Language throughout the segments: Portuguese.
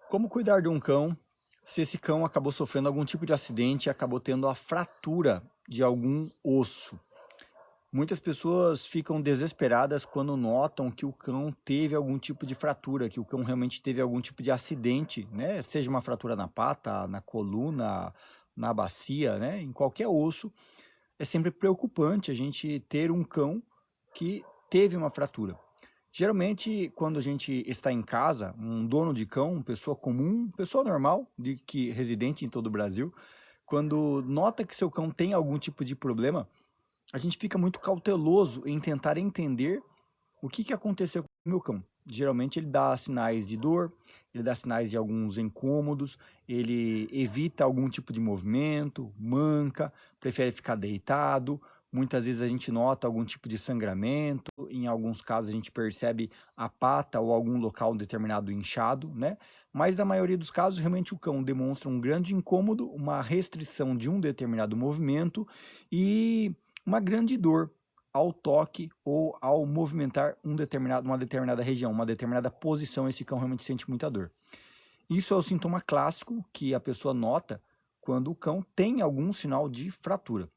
Como cuidar de um cão se esse cão acabou sofrendo algum tipo de acidente e acabou tendo a fratura de algum osso? Muitas pessoas ficam desesperadas quando notam que o cão teve algum tipo de fratura, que o cão realmente teve algum tipo de acidente, né? Seja uma fratura na pata, na coluna, na bacia, né? Em qualquer osso. É sempre preocupante a gente ter um cão que teve uma fratura. Geralmente, quando a gente está em casa, um dono de cão, pessoa comum, pessoa normal, de que residente em todo o Brasil, quando nota que seu cão tem algum tipo de problema, a gente fica muito cauteloso em tentar entender o que aconteceu com o meu cão. Geralmente ele dá sinais de dor, ele dá sinais de alguns incômodos, ele evita algum tipo de movimento, manca, prefere ficar deitado. Muitas vezes a gente nota algum tipo de sangramento, em alguns casos a gente percebe a pata ou algum local determinado inchado, né? Mas na maioria dos casos, realmente o cão demonstra um grande incômodo, uma restrição de um determinado movimento e uma grande dor ao toque ou ao movimentar uma determinada região, uma determinada posição, esse cão realmente sente muita dor. Isso é o sintoma clássico que a pessoa nota quando o cão tem algum sinal de fratura.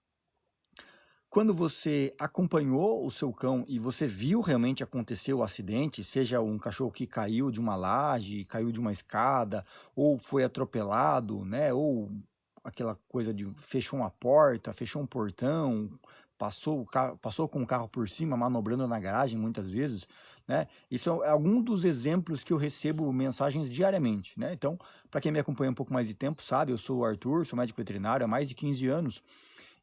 Quando você acompanhou o seu cão e você viu realmente acontecer o acidente, seja um cachorro que caiu de uma laje, caiu de uma escada, ou foi atropelado, né? Ou aquela coisa de fechou uma porta, fechou um portão, passou com o carro por cima, manobrando na garagem muitas vezes, né? Isso é algum dos exemplos que eu recebo mensagens diariamente, né? Então, para quem me acompanha um pouco mais de tempo, sabe, eu sou o Arthur, sou médico veterinário há mais de 15 anos,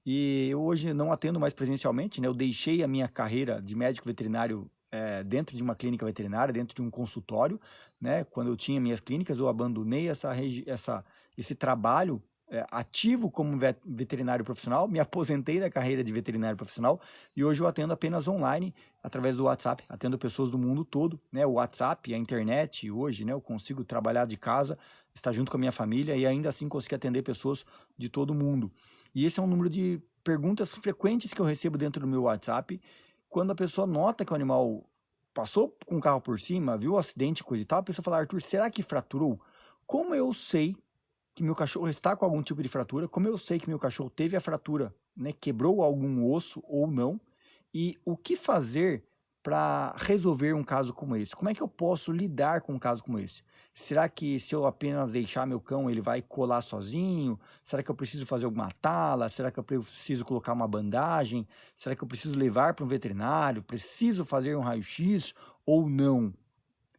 e eu hoje não atendo mais presencialmente, né? Eu deixei a minha carreira de médico veterinário dentro de uma clínica veterinária, dentro de um consultório, né? Quando eu tinha minhas clínicas, eu abandonei esse trabalho ativo como veterinário profissional, me aposentei da carreira de veterinário profissional e hoje eu atendo apenas online, através do WhatsApp, atendo pessoas do mundo todo, né? O WhatsApp, a internet, hoje, né? Eu consigo trabalhar de casa, estar junto com a minha família e ainda assim conseguir atender pessoas de todo mundo. E esse é um número de perguntas frequentes que eu recebo dentro do meu WhatsApp, quando a pessoa nota que o animal passou com o carro por cima, viu o acidente, coisa e tal, a pessoa fala: Arthur, será que fraturou? Como eu sei que meu cachorro está com algum tipo de fratura? Como eu sei que meu cachorro teve a fratura, né, quebrou algum osso ou não? E o que fazer para resolver um caso como esse? Como é que eu posso lidar com um caso como esse? Será que se eu apenas deixar meu cão, ele vai colar sozinho? Será que eu preciso fazer alguma tala? Será que eu preciso colocar uma bandagem? Será que eu preciso levar para um veterinário? Preciso fazer um raio-x ou não?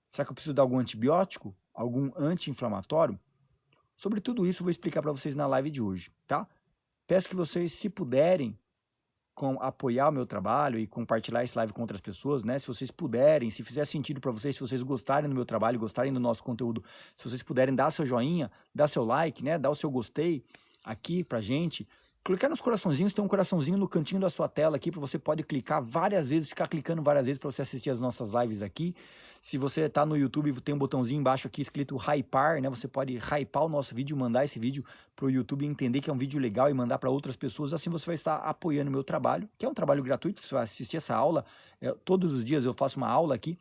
Será que eu preciso dar algum antibiótico? Algum anti-inflamatório? Sobre tudo isso eu vou explicar para vocês na live de hoje, tá? Peço que vocês, se puderem, apoiar o meu trabalho e compartilhar esse live com outras pessoas, né? Se vocês puderem, se fizer sentido para vocês, se vocês gostarem do meu trabalho, gostarem do nosso conteúdo, se vocês puderem dar seu joinha, dar seu like, né? Dar o seu gostei aqui pra gente. Clicar nos coraçãozinhos, tem um coraçãozinho no cantinho da sua tela aqui, para você pode clicar várias vezes, ficar clicando várias vezes para você assistir as nossas lives aqui. Se você está no YouTube, tem um botãozinho embaixo aqui escrito hypar, né? Você pode hypar o nosso vídeo, mandar esse vídeo para o YouTube entender que é um vídeo legal e mandar para outras pessoas. Assim você vai estar apoiando o meu trabalho, que é um trabalho gratuito. Você vai assistir essa aula. Todos os dias eu faço uma aula aqui,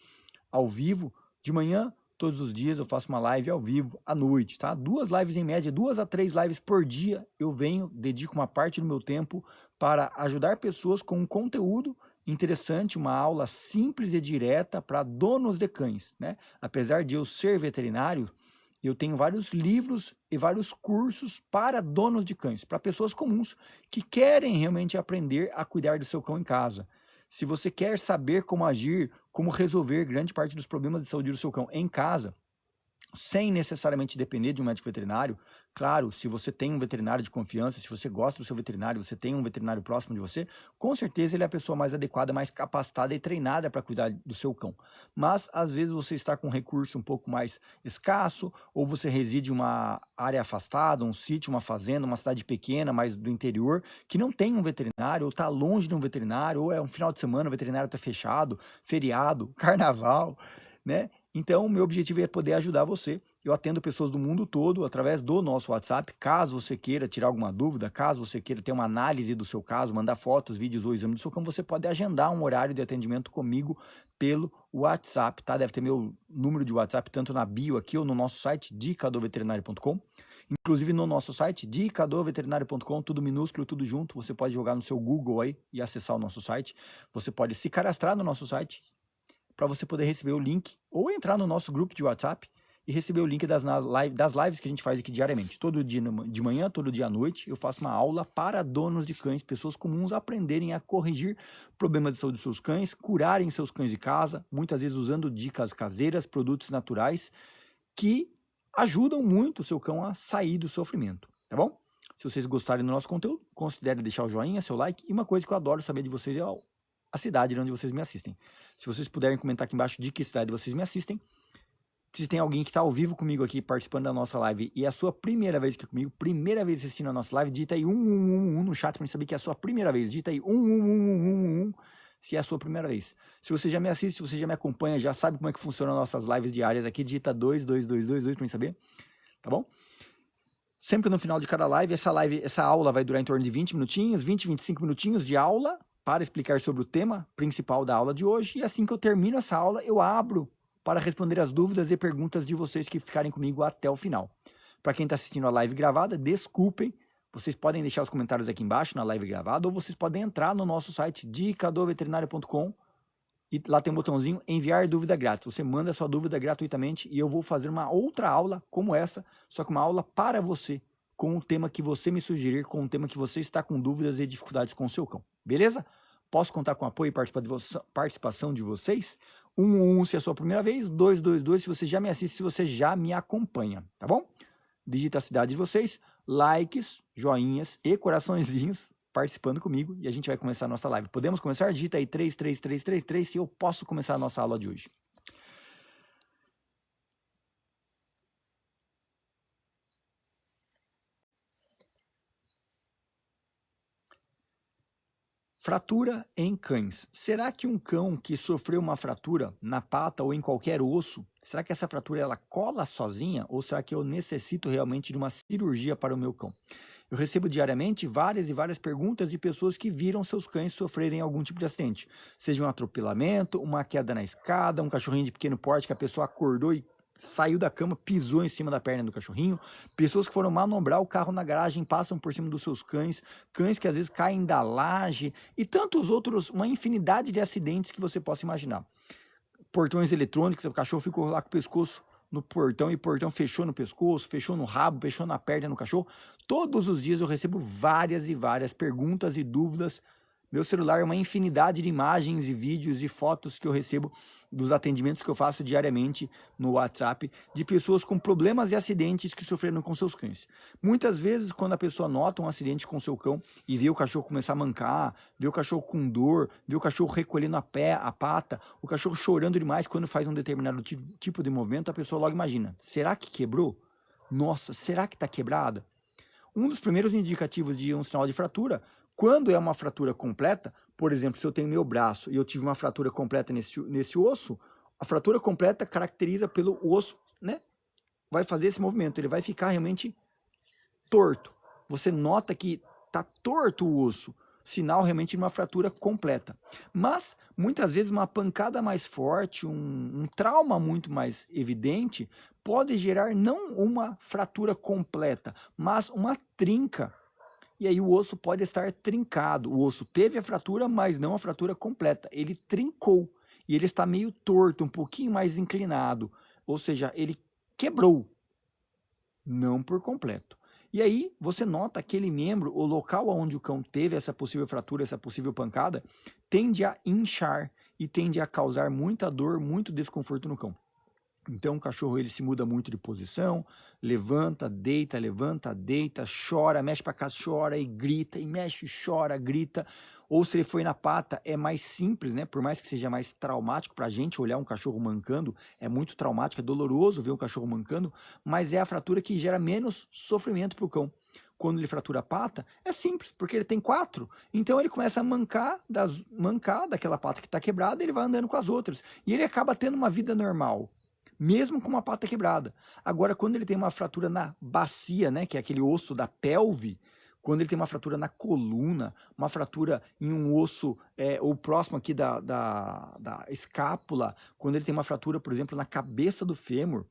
ao vivo, de manhã. Todos os dias eu faço uma live ao vivo, à noite, tá? 2 lives em média, 2 a 3 lives por dia eu venho, dedico uma parte do meu tempo para ajudar pessoas com um conteúdo interessante, uma aula simples e direta para donos de cães, né? Apesar de eu ser veterinário, eu tenho vários livros e vários cursos para donos de cães, para pessoas comuns que querem realmente aprender a cuidar do seu cão em casa. Se você quer saber como agir, como resolver grande parte dos problemas de saúde do seu cão em casa, sem necessariamente depender de um médico veterinário. Claro, se você tem um veterinário de confiança, se você gosta do seu veterinário, você tem um veterinário próximo de você, com certeza ele é a pessoa mais adequada, mais capacitada e treinada para cuidar do seu cão. Mas, às vezes, você está com um recurso um pouco mais escasso, ou você reside em uma área afastada, um sítio, uma fazenda, uma cidade pequena, mais do interior, que não tem um veterinário, ou está longe de um veterinário, ou é um final de semana, o veterinário está fechado, feriado, carnaval, né? Então, o meu objetivo é poder ajudar você Eu atendo pessoas do mundo todo através do nosso WhatsApp. Caso você queira tirar alguma dúvida, caso você queira ter uma análise do seu caso, mandar fotos, vídeos ou exame do seu cão, você pode agendar um horário de atendimento comigo pelo WhatsApp, tá? Deve ter meu número de WhatsApp tanto na bio aqui ou no nosso site, dicadoveterinário.com. Inclusive no nosso site, dicadoveterinário.com, tudo minúsculo, tudo junto. Você pode jogar no seu Google aí e acessar o nosso site. Você pode se cadastrar no nosso site para você poder receber o link ou entrar no nosso grupo de WhatsApp e receber o link das lives que a gente faz aqui diariamente. Todo dia de manhã, todo dia à noite, eu faço uma aula para donos de cães, pessoas comuns, aprenderem a corrigir problemas de saúde dos seus cães, curarem seus cães de casa, muitas vezes usando dicas caseiras, produtos naturais, que ajudam muito o seu cão a sair do sofrimento, tá bom? Se vocês gostarem do nosso conteúdo, considere deixar o joinha, seu like, e uma coisa que eu adoro saber de vocês é a cidade de onde vocês me assistem. Se vocês puderem comentar aqui embaixo de que cidade vocês me assistem, se tem alguém que está ao vivo comigo aqui, participando da nossa live, e é a sua primeira vez aqui comigo, primeira vez assistindo a nossa live, digita aí 111 no chat para saber que é a sua primeira vez. Digita aí 111 se é a sua primeira vez. Se você já me assiste, se você já me acompanha, já sabe como é que funcionam nossas lives diárias aqui, digita 22222 para saber, tá bom? Sempre no final de cada live, essa aula vai durar em torno de 20 minutinhos, 25 minutinhos de aula para explicar sobre o tema principal da aula de hoje. E assim que eu termino essa aula, eu abro para responder as dúvidas e perguntas de vocês que ficarem comigo até o final. Para quem está assistindo a live gravada, desculpem, vocês podem deixar os comentários aqui embaixo na live gravada, ou vocês podem entrar no nosso site dicadoveterinário.com e lá tem um botãozinho enviar dúvida grátis. Você manda a sua dúvida gratuitamente e eu vou fazer uma outra aula como essa, só que uma aula para você, com o tema que você me sugerir, com o tema que você está com dúvidas e dificuldades com o seu cão. Beleza? Posso contar com apoio e participação de vocês? 111 se é a sua primeira vez, 222 se você já me assiste, se você já me acompanha, tá bom? Digita a cidade de vocês, likes, joinhas e coraçõezinhos participando comigo e a gente vai começar a nossa live. Podemos começar? Digita aí 33333 se eu posso começar a nossa aula de hoje. Fratura em cães. Será que um cão que sofreu uma fratura na pata ou em qualquer osso, será que essa fratura ela cola sozinha ou será que eu necessito realmente de uma cirurgia para o meu cão? Eu recebo diariamente várias e várias perguntas de pessoas que viram seus cães sofrerem algum tipo de acidente. Seja um atropelamento, uma queda na escada, um cachorrinho de pequeno porte que a pessoa acordou e saiu da cama, pisou em cima da perna do cachorrinho, pessoas que foram manobrar o carro na garagem, passam por cima dos seus cães, cães que às vezes caem da laje e tantos outros, uma infinidade de acidentes que você possa imaginar. Portões eletrônicos, o cachorro ficou lá com o pescoço no portão e o portão fechou no pescoço, fechou no rabo, fechou na perna no cachorro. Todos os dias eu recebo várias e várias perguntas e dúvidas. Meu celular é uma infinidade de imagens e vídeos e fotos que eu recebo dos atendimentos que eu faço diariamente no WhatsApp de pessoas com problemas e acidentes que sofreram com seus cães. Muitas vezes, quando a pessoa nota um acidente com seu cão e vê o cachorro começar a mancar, vê o cachorro com dor, vê o cachorro recolhendo a pata, o cachorro chorando demais quando faz um determinado tipo de movimento, a pessoa logo imagina, será que quebrou? Nossa, será que está quebrada? Um dos primeiros indicativos de um sinal de fratura, quando é uma fratura completa, por exemplo, se eu tenho meu braço e eu tive uma fratura completa nesse osso, a fratura completa caracteriza pelo osso, né? Vai fazer esse movimento, ele vai ficar realmente torto. Você nota que está torto o osso, sinal realmente de uma fratura completa. Mas, muitas vezes, uma pancada mais forte, um trauma muito mais evidente, pode gerar não uma fratura completa, mas uma trinca. E aí o osso pode estar trincado. O osso teve a fratura, mas não a fratura completa. Ele trincou e ele está meio torto, um pouquinho mais inclinado. Ou seja, ele quebrou, não por completo. E aí você nota aquele membro, o local onde o cão teve essa possível fratura, essa possível pancada, tende a inchar e tende a causar muita dor, muito desconforto no cão. Então o cachorro ele se muda muito de posição, levanta, deita, chora, mexe para cá, chora e grita, e mexe, chora, grita. Ou se ele foi na pata, é mais simples, né? Por mais que seja mais traumático para a gente olhar um cachorro mancando, é muito traumático, é doloroso ver um cachorro mancando, mas é a fratura que gera menos sofrimento para o cão. Quando ele fratura a pata, é simples, porque ele tem 4, então ele começa a mancar daquela pata que está quebrada, ele vai andando com as outras, e ele acaba tendo uma vida normal. mesmo com uma pata quebrada. Agora, quando ele tem uma fratura na bacia, né, que é aquele osso da pelve, quando ele tem uma fratura na coluna, uma fratura em um osso, ou próximo aqui da escápula, quando ele tem uma fratura, por exemplo, na cabeça do fêmur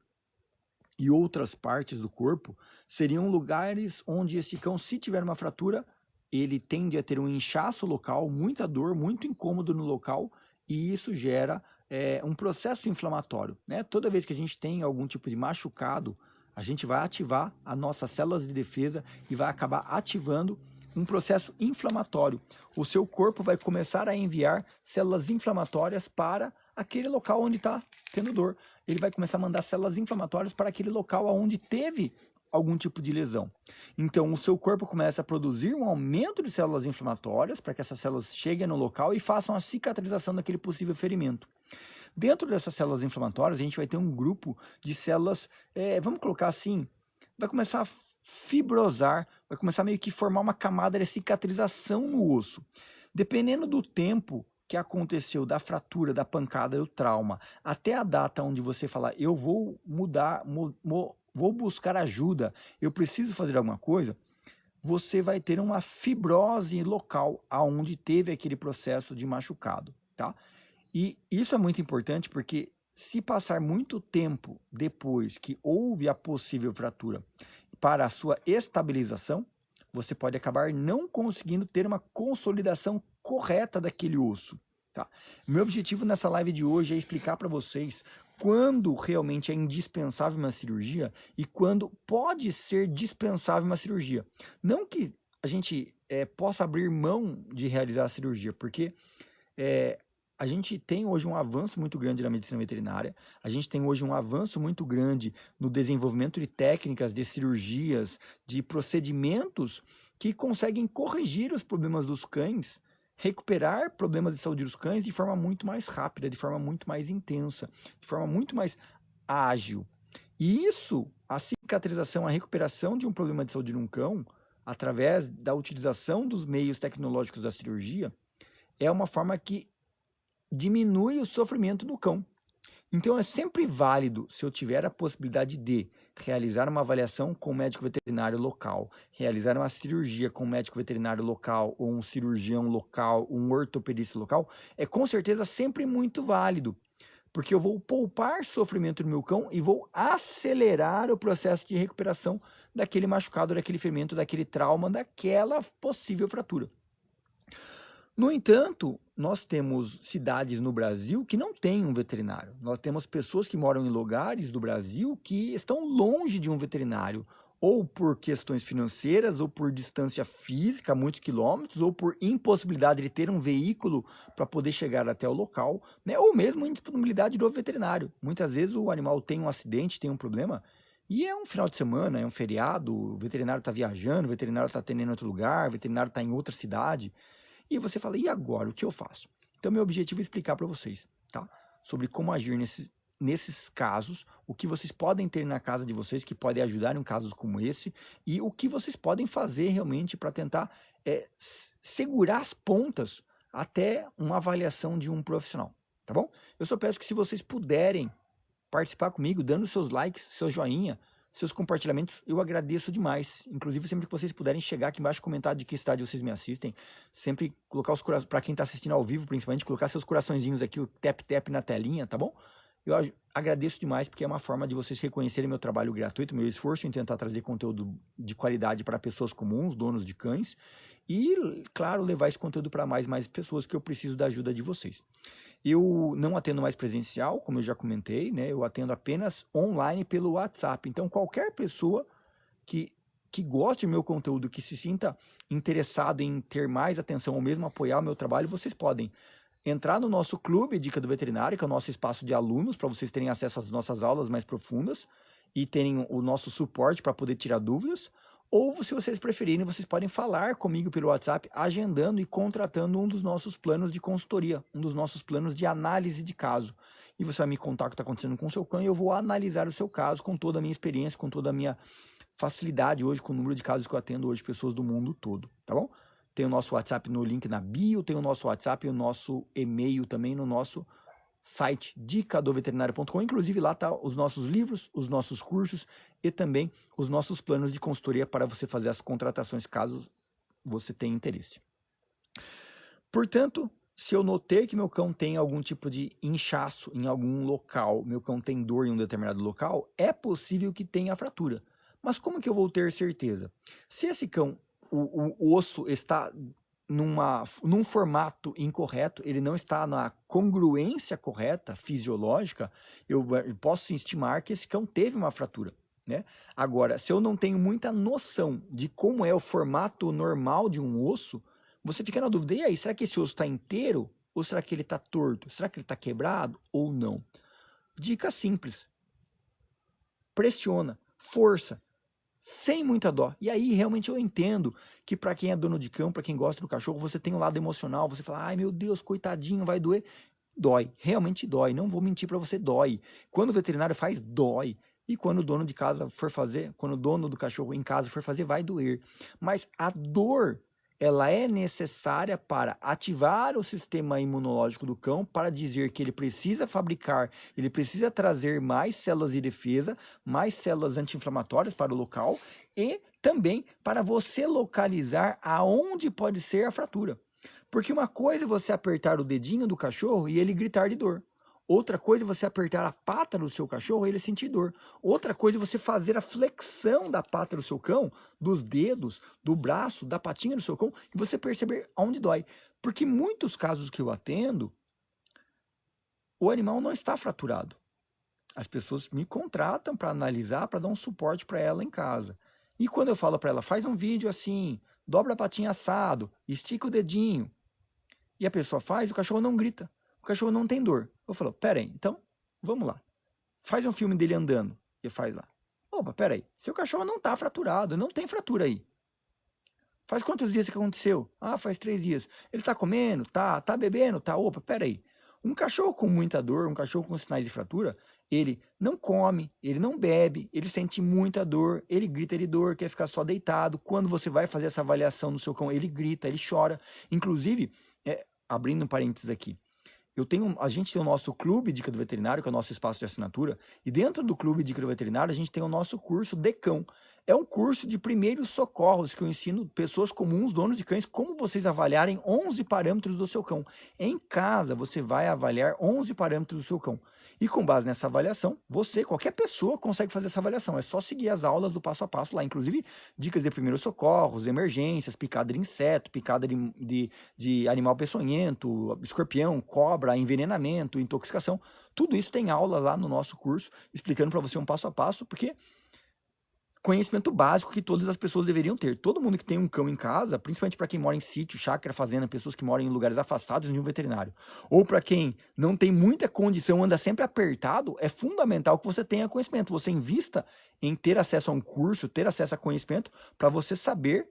e outras partes do corpo, seriam lugares onde esse cão, se tiver uma fratura, ele tende a ter um inchaço local, muita dor, muito incômodo no local, e isso gera um processo inflamatório, né? Toda vez que a gente tem algum tipo de machucado, a gente vai ativar as nossas células de defesa e vai acabar ativando um processo inflamatório. O seu corpo vai começar a enviar células inflamatórias para aquele local onde está tendo dor. Ele vai começar a mandar células inflamatórias para aquele local onde teve algum tipo de lesão. Então, o seu corpo começa a produzir um aumento de células inflamatórias para que essas células cheguem no local e façam a cicatrização daquele possível ferimento. Dentro dessas células inflamatórias, a gente vai ter um grupo de células, vamos colocar assim, vai começar a fibrosar, vai começar meio que formar uma camada de cicatrização no osso. Dependendo do tempo que aconteceu da fratura, da pancada, do trauma, até a data onde você falar, eu vou mudar, vou buscar ajuda, eu preciso fazer alguma coisa, você vai ter uma fibrose local aonde teve aquele processo de machucado, tá? E isso é muito importante porque se passar muito tempo depois que houve a possível fratura para a sua estabilização, você pode acabar não conseguindo ter uma consolidação correta daquele osso. Tá? Meu objetivo nessa live de hoje é explicar para vocês quando realmente é indispensável uma cirurgia e quando pode ser dispensável uma cirurgia. Não que a gente possa abrir mão de realizar a cirurgia, porque a gente tem hoje um avanço muito grande na medicina veterinária, a gente tem hoje um avanço muito grande no desenvolvimento de técnicas, de cirurgias, de procedimentos que conseguem corrigir os problemas dos cães, recuperar problemas de saúde dos cães de forma muito mais rápida, de forma muito mais intensa, de forma muito mais ágil. E isso, a cicatrização, a recuperação de um problema de saúde de um cão, através da utilização dos meios tecnológicos da cirurgia, é uma forma que diminui o sofrimento do cão. Então é sempre válido, se eu tiver a possibilidade de realizar uma avaliação com o médico veterinário local, realizar uma cirurgia com o médico veterinário local, ou um cirurgião local, um ortopedista local, é com certeza sempre muito válido, porque eu vou poupar sofrimento do meu cão e vou acelerar o processo de recuperação daquele machucado, daquele ferimento, daquele trauma, daquela possível fratura. No entanto, nós temos cidades no Brasil que não têm um veterinário. Nós temos pessoas que moram em lugares do Brasil que estão longe de um veterinário, ou por questões financeiras, ou por distância física, muitos quilômetros, ou por impossibilidade de ter um veículo para poder chegar até o local, né? Ou mesmo indisponibilidade do veterinário. Muitas vezes o animal tem um acidente, tem um problema, e é um final de semana, é um feriado, o veterinário está viajando, o veterinário está atendendo em outro lugar, o veterinário está em outra cidade. E você fala, e agora, o que eu faço? Então, meu objetivo é explicar para vocês, tá? Sobre como agir nesses casos, o que vocês podem ter na casa de vocês que pode ajudar em casos como esse e o que vocês podem fazer realmente para tentar segurar as pontas até uma avaliação de um profissional, tá bom? Eu só peço que se vocês puderem participar comigo, dando seus likes, seu joinha, seus compartilhamentos, eu agradeço demais. Inclusive, sempre que vocês puderem chegar aqui embaixo e comentar de que estádio vocês me assistem, sempre colocar os corações, para quem está assistindo ao vivo, principalmente, colocar seus coraçõezinhos aqui, o tap-tap na telinha, tá bom? Eu agradeço demais, porque é uma forma de vocês reconhecerem meu trabalho gratuito, meu esforço em tentar trazer conteúdo de qualidade para pessoas comuns, donos de cães, e, claro, levar esse conteúdo para mais pessoas que eu preciso da ajuda de vocês. Eu não atendo mais presencial, como eu já comentei, né? Eu atendo apenas online pelo WhatsApp. Então, qualquer pessoa que goste do meu conteúdo, que se sinta interessado em ter mais atenção ou mesmo apoiar o meu trabalho, vocês podem entrar no nosso clube Dica do Veterinário, que é o nosso espaço de alunos, para vocês terem acesso às nossas aulas mais profundas e terem o nosso suporte para poder tirar dúvidas. Ou, se vocês preferirem, vocês podem falar comigo pelo WhatsApp, agendando e contratando um dos nossos planos de consultoria, um dos nossos planos de análise de caso. E você vai me contar o que está acontecendo com o seu cão e eu vou analisar o seu caso com toda a minha experiência, com toda a minha facilidade hoje, com o número de casos que eu atendo hoje, pessoas do mundo todo, tá bom? Tem o nosso WhatsApp no link na bio, tem o nosso WhatsApp e o nosso e-mail também no nosso site dicadoveterinário.com. Inclusive lá tá os nossos livros, os nossos cursos e também os nossos planos de consultoria para você fazer as contratações caso você tenha interesse. Portanto, se eu notei que meu cão tem algum tipo de inchaço em algum local, meu cão tem dor em um determinado local, é possível que tenha fratura. Mas como que eu vou ter certeza? Se esse cão, o osso está num formato incorreto, ele não está na congruência correta, fisiológica, eu posso sim estimar que esse cão teve uma fratura, né? Agora, se eu não tenho muita noção de como é o formato normal de um osso, você fica na dúvida, e aí, será que esse osso está inteiro? Ou será que ele está torto? Será que ele está quebrado ou não? Dica simples. Pressiona, força, sem muita dó. E aí, realmente, eu entendo que para quem é dono de cão, para quem gosta do cachorro, você tem um lado emocional, você fala, ai meu Deus, coitadinho, vai doer. Dói, realmente dói, não vou mentir para você, dói. Quando o veterinário faz, dói. E quando o dono de casa for fazer, quando o dono do cachorro em casa for fazer, vai doer. Mas a dor, ela é necessária para ativar o sistema imunológico do cão, para dizer que ele precisa fabricar, ele precisa trazer mais células de defesa, mais células anti-inflamatórias para o local e também para você localizar aonde pode ser a fratura. Porque uma coisa é você apertar o dedinho do cachorro e ele gritar de dor. Outra coisa é você apertar a pata do seu cachorro e ele sentir dor. Outra coisa é você fazer a flexão da pata do seu cão, dos dedos, do braço, da patinha do seu cão, e você perceber onde dói. Porque muitos casos que eu atendo, o animal não está fraturado. As pessoas me contratam para analisar, para dar um suporte para ela em casa. E quando eu falo para ela, faz um vídeo assim, dobra a patinha assado, estica o dedinho, e a pessoa faz, o cachorro não grita, o cachorro não tem dor. Eu falo, pera aí, então, vamos lá. Faz um filme dele andando, e faz lá. Opa, pera aí, seu cachorro não está fraturado, não tem fratura aí. Faz quantos dias que aconteceu? Ah, faz 3 dias. Ele está comendo? Tá bebendo? Tá. Opa, pera aí. Um cachorro com muita dor, um cachorro com sinais de fratura, ele não come, ele não bebe, ele sente muita dor, ele grita de dor, quer ficar só deitado. Quando você vai fazer essa avaliação no seu cão, ele grita, ele chora. Inclusive, abrindo um parênteses aqui, a gente tem o nosso clube Dica do Veterinário, que é o nosso espaço de assinatura, e dentro do clube Dica do Veterinário a gente tem o nosso curso de cão. É um curso de primeiros socorros que eu ensino pessoas comuns, donos de cães, como vocês avaliarem 11 parâmetros do seu cão. Em casa você vai avaliar 11 parâmetros do seu cão. E com base nessa avaliação, qualquer pessoa consegue fazer essa avaliação. É só seguir as aulas do passo a passo lá, inclusive dicas de primeiros socorros, emergências, picada de inseto, picada de animal peçonhento, escorpião, cobra, envenenamento, intoxicação. Tudo isso tem aula lá no nosso curso, explicando para você um passo a passo, porque conhecimento básico que todas as pessoas deveriam ter. Todo mundo que tem um cão em casa, principalmente para quem mora em sítio, chácara, fazenda, pessoas que moram em lugares afastados de um veterinário, ou para quem não tem muita condição, anda sempre apertado, é fundamental que você tenha conhecimento. Você invista em ter acesso a um curso, ter acesso a conhecimento, para você saber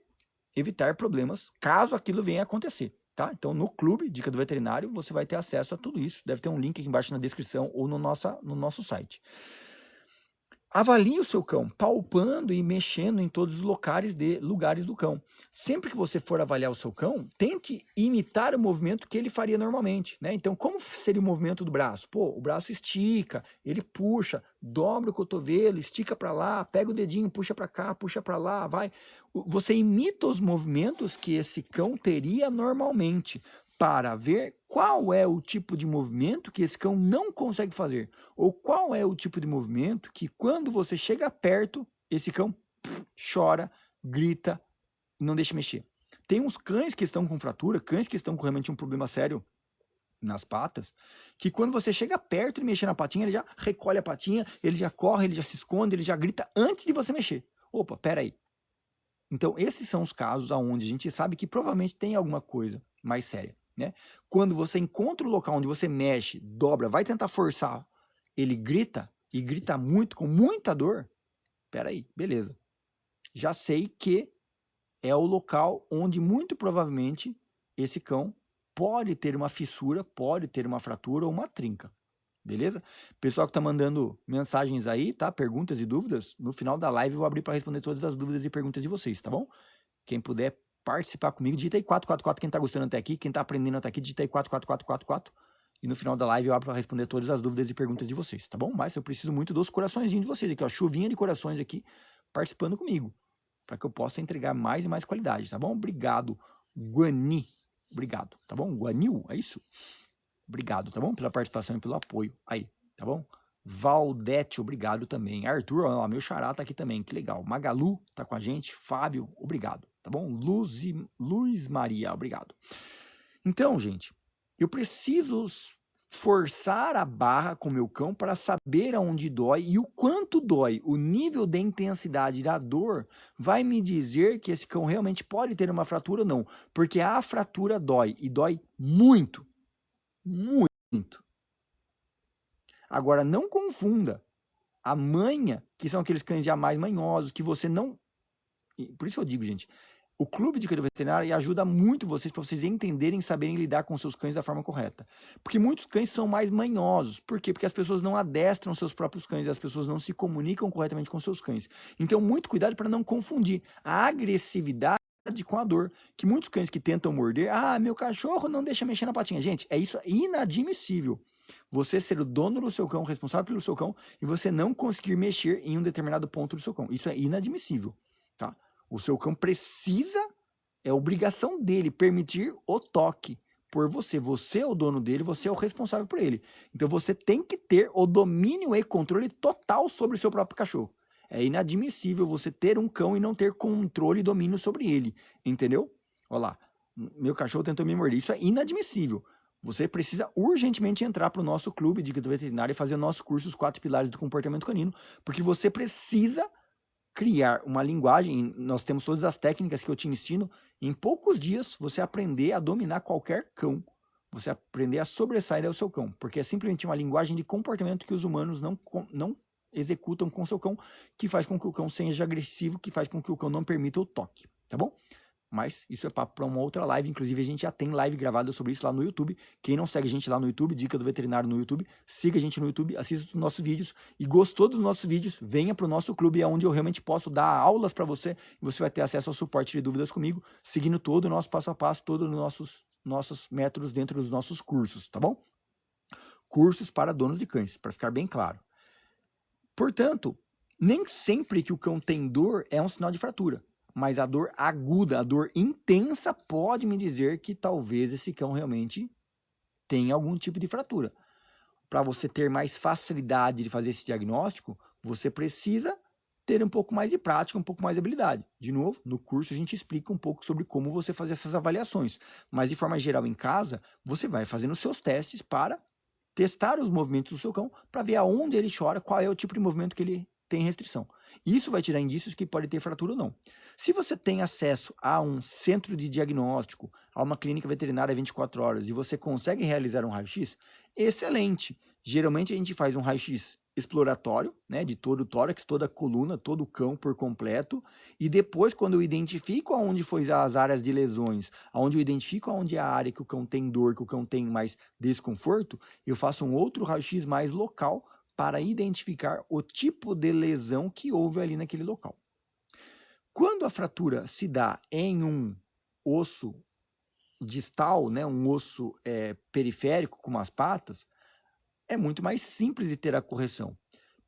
evitar problemas caso aquilo venha a acontecer, tá? Então, no clube Dica do Veterinário, você vai ter acesso a tudo isso. Deve ter um link aqui embaixo na descrição ou no nosso site. Avalie o seu cão, palpando e mexendo em todos os lugares do cão. Sempre que você for avaliar o seu cão, tente imitar o movimento que ele faria normalmente, né? Então, como seria o movimento do braço? Pô, o braço estica, ele puxa, dobra o cotovelo, estica para lá, pega o dedinho, puxa para cá, puxa para lá, vai. Você imita os movimentos que esse cão teria normalmente, para ver qual é o tipo de movimento que esse cão não consegue fazer, ou qual é o tipo de movimento que quando você chega perto, esse cão chora, grita, não deixa mexer. Tem uns cães que estão com fratura, cães que estão com realmente um problema sério nas patas, que quando você chega perto de mexer na patinha, ele já recolhe a patinha, ele já corre, ele já se esconde, ele já grita antes de você mexer. Opa, peraí. Então, esses são os casos onde a gente sabe que provavelmente tem alguma coisa mais séria, né? Quando você encontra o local onde você mexe, dobra, vai tentar forçar, ele grita, e grita muito, com muita dor, peraí, beleza. Já sei que é o local onde muito provavelmente esse cão pode ter uma fissura, pode ter uma fratura ou uma trinca. Beleza? Pessoal que tá mandando mensagens aí, tá? Perguntas e dúvidas, no final da live eu vou abrir para responder todas as dúvidas e perguntas de vocês, tá bom? Quem puder participar comigo, digita aí 444, quem tá gostando até aqui, quem tá aprendendo até aqui, digita aí 44444 e no final da live eu abro para responder todas as dúvidas e perguntas de vocês, tá bom? Mas eu preciso muito dos coraçõezinhos de vocês aqui, ó, chuvinha de corações aqui participando comigo, para que eu possa entregar mais e mais qualidade, tá bom? Obrigado, Guani. Obrigado, tá bom? Guanil, é isso? Obrigado, tá bom? Pela participação e pelo apoio aí, tá bom? Valdete, obrigado também. Arthur, ó, meu xará tá aqui também, que legal. Magalu tá com a gente. Fábio, obrigado, tá bom? Luiz Maria, obrigado. Então, gente, eu preciso forçar a barra com o meu cão para saber aonde dói e o quanto dói. O nível de intensidade da dor vai me dizer que esse cão realmente pode ter uma fratura ou não. Porque a fratura dói, e dói muito. Muito. Agora, não confunda a manha, que são aqueles cães já mais manhosos, que você não... Por isso eu digo, gente, o clube de cães veterinário ajuda muito vocês, para vocês entenderem e saberem lidar com seus cães da forma correta. Porque muitos cães são mais manhosos. Por quê? Porque as pessoas não adestram seus próprios cães, as pessoas não se comunicam corretamente com seus cães. Então, muito cuidado para não confundir a agressividade com a dor. Que muitos cães que tentam morder, meu cachorro não deixa mexer na patinha. Gente, isso é inadmissível. Você ser o dono do seu cão, responsável pelo seu cão, e você não conseguir mexer em um determinado ponto do seu cão. Isso é inadmissível, tá? O seu cão precisa, é obrigação dele, permitir o toque por você. Você é o dono dele, você é o responsável por ele. Então você tem que ter o domínio e controle total sobre o seu próprio cachorro. É inadmissível você ter um cão e não ter controle e domínio sobre ele, entendeu? Olha lá, meu cachorro tentou me morder. Isso é inadmissível. Você precisa urgentemente entrar para o nosso clube de veterinário e fazer o nosso curso, os 4 pilares do comportamento canino, porque você precisa criar uma linguagem. Nós temos todas as técnicas que eu te ensino. Em poucos dias, você aprender a dominar qualquer cão. Você aprender a sobressair ao seu cão, porque é simplesmente uma linguagem de comportamento que os humanos não executam com o seu cão, que faz com que o cão seja agressivo, que faz com que o cão não permita o toque, tá bom? Mas isso é papo para uma outra live. Inclusive a gente já tem live gravada sobre isso lá no YouTube. Quem não segue a gente lá no YouTube, Dica do Veterinário no YouTube, siga a gente no YouTube, assista os nossos vídeos. E gostou dos nossos vídeos, venha para o nosso clube, onde eu realmente posso dar aulas para você. E você vai ter acesso ao suporte de dúvidas comigo, seguindo todo o nosso passo a passo, todos os nossos métodos dentro dos nossos cursos, tá bom? Cursos para donos de cães, para ficar bem claro. Portanto, nem sempre que o cão tem dor é um sinal de fratura. Mas a dor aguda, a dor intensa pode me dizer que talvez esse cão realmente tenha algum tipo de fratura. Para você ter mais facilidade de fazer esse diagnóstico, você precisa ter um pouco mais de prática, um pouco mais de habilidade. De novo, no curso a gente explica um pouco sobre como você fazer essas avaliações. Mas de forma geral em casa, você vai fazendo os seus testes para testar os movimentos do seu cão, para ver aonde ele chora, qual é o tipo de movimento que ele tem restrição. Isso vai te dar indícios que pode ter fratura ou não. Se você tem acesso a um centro de diagnóstico, a uma clínica veterinária 24 horas e você consegue realizar um raio-x, excelente. Geralmente a gente faz um raio-x exploratório, né, de todo o tórax, toda a coluna, todo o cão por completo, e depois quando eu identifico aonde foi as áreas de lesões, aonde eu identifico aonde é a área que o cão tem dor, que o cão tem mais desconforto, eu faço um outro raio-x mais local para identificar o tipo de lesão que houve ali naquele local. Quando a fratura se dá em um osso distal, né, um osso periférico, como as patas, é muito mais simples de ter a correção,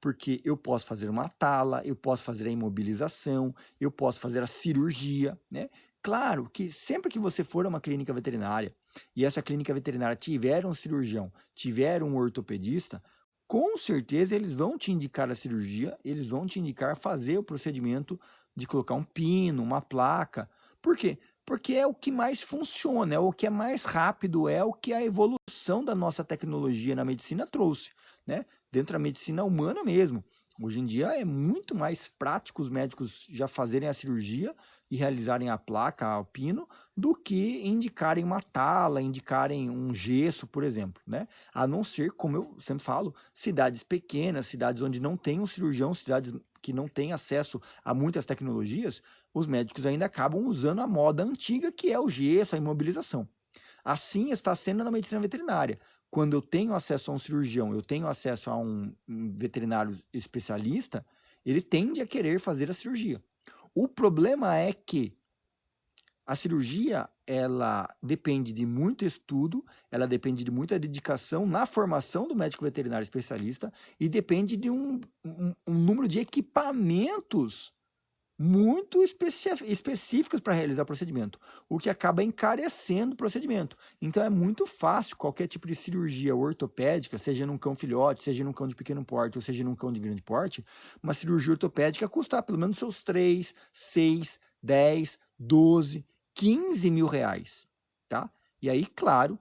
porque eu posso fazer uma tala, eu posso fazer a imobilização, eu posso fazer a cirurgia, né? Claro que sempre que você for a uma clínica veterinária e essa clínica veterinária tiver um cirurgião, tiver um ortopedista, com certeza eles vão te indicar a cirurgia, eles vão te indicar fazer o procedimento de colocar um pino, uma placa. Por quê? Porque é o que mais funciona, é o que é mais rápido, é o que a evolução da nossa tecnologia na medicina trouxe, né? Dentro da medicina humana mesmo. Hoje em dia é muito mais prático os médicos já fazerem a cirurgia e realizarem a placa, o pino, do que indicarem uma tala, indicarem um gesso, por exemplo, né? A não ser, como eu sempre falo, cidades pequenas, cidades onde não tem um cirurgião, cidades que não têm acesso a muitas tecnologias, os médicos ainda acabam usando a moda antiga, que é o gesso, a imobilização. Assim está sendo na medicina veterinária. Quando eu tenho acesso a um cirurgião, eu tenho acesso a um veterinário especialista, ele tende a querer fazer a cirurgia. O problema é que A cirurgia, ela depende de muito estudo, ela depende de muita dedicação na formação do médico veterinário especialista e depende de um número de equipamentos muito específicos para realizar o procedimento, o que acaba encarecendo o procedimento. Então é muito fácil qualquer tipo de cirurgia ortopédica, seja num cão filhote, seja num cão de pequeno porte, ou seja num cão de grande porte, uma cirurgia ortopédica custar pelo menos seus 3, 6, 10, 12, 15 mil reais, tá? E aí, claro,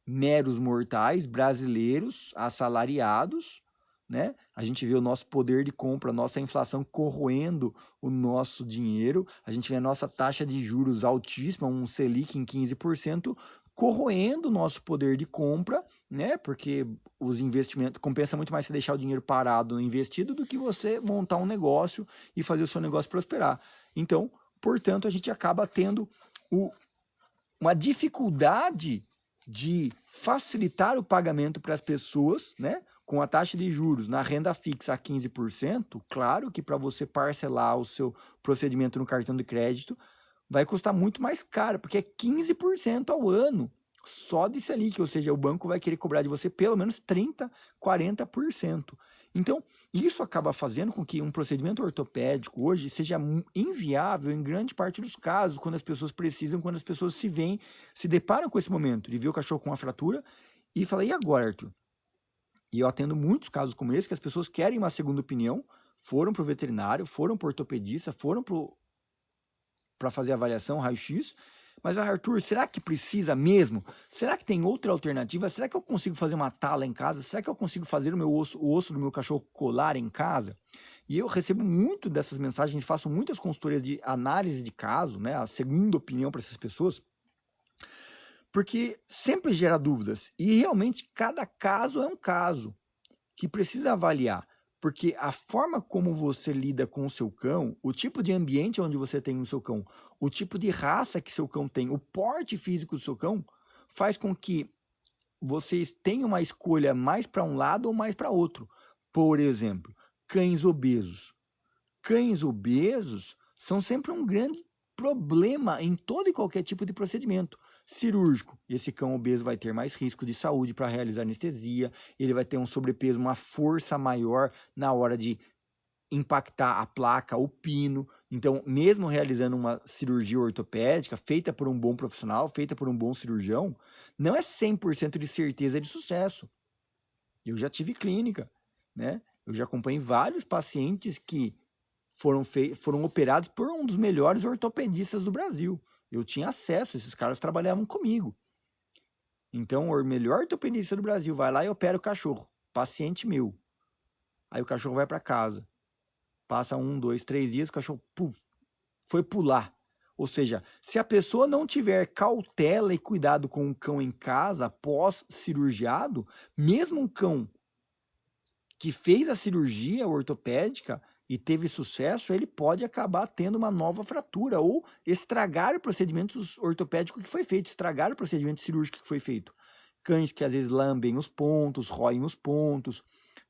meros mortais brasileiros assalariados, né? A gente vê o nosso poder de compra, a nossa inflação corroendo o nosso dinheiro, a gente vê a nossa taxa de juros altíssima, um Selic em 15%, corroendo o nosso poder de compra, né? Porque os investimentos, compensa muito mais você deixar o dinheiro parado investido do que você montar um negócio e fazer o seu negócio prosperar. Então, portanto, a gente acaba tendo uma dificuldade de facilitar o pagamento para as pessoas, né? Com a taxa de juros na renda fixa a 15%, claro que para você parcelar o seu procedimento no cartão de crédito vai custar muito mais caro, porque é 15% ao ano só de Selic, ou seja, o banco vai querer cobrar de você pelo menos 30%, 40%. Então, isso acaba fazendo com que um procedimento ortopédico hoje seja inviável em grande parte dos casos, quando as pessoas precisam, quando as pessoas se deparam com esse momento de ver o cachorro com uma fratura e falam, e agora, Arthur? E eu atendo muitos casos como esse, que as pessoas querem uma segunda opinião, foram para o veterinário, foram para o ortopedista, foram para fazer avaliação, raio-x, mas Arthur, será que precisa mesmo? Será que tem outra alternativa? Será que eu consigo fazer uma tala em casa? Será que eu consigo fazer o osso do meu cachorro colar em casa? E eu recebo muito dessas mensagens, faço muitas consultorias de análise de caso, né, a segunda opinião para essas pessoas, porque sempre gera dúvidas, e realmente cada caso é um caso que precisa avaliar, porque a forma como você lida com o seu cão, o tipo de ambiente onde você tem o seu cão, o tipo de raça que seu cão tem, o porte físico do seu cão, faz com que vocês tenham uma escolha mais para um lado ou mais para outro. Por exemplo, cães obesos. Cães obesos são sempre um grande problema em todo e qualquer tipo de procedimento cirúrgico. Esse cão obeso vai ter mais risco de saúde para realizar anestesia, ele vai ter um sobrepeso, uma força maior na hora de impactar a placa, o pino. Então, mesmo realizando uma cirurgia ortopédica feita por um bom profissional, feita por um bom cirurgião, não é 100% de certeza de sucesso. Eu já tive clínica, né? Eu já acompanhei vários pacientes que foram operados por um dos melhores ortopedistas do Brasil. Eu tinha acesso, esses caras trabalhavam comigo. Então, o melhor ortopedista do Brasil vai lá e opera o cachorro, paciente meu. Aí o cachorro vai para casa. Passa 1, 2, 3 dias, o cachorro foi pular. Ou seja, se a pessoa não tiver cautela e cuidado com o cão em casa, pós-cirurgiado, mesmo um cão que fez a cirurgia ortopédica e teve sucesso, ele pode acabar tendo uma nova fratura ou estragar o procedimento ortopédico que foi feito, estragar o procedimento cirúrgico que foi feito. Cães que às vezes lambem os pontos, roem os pontos,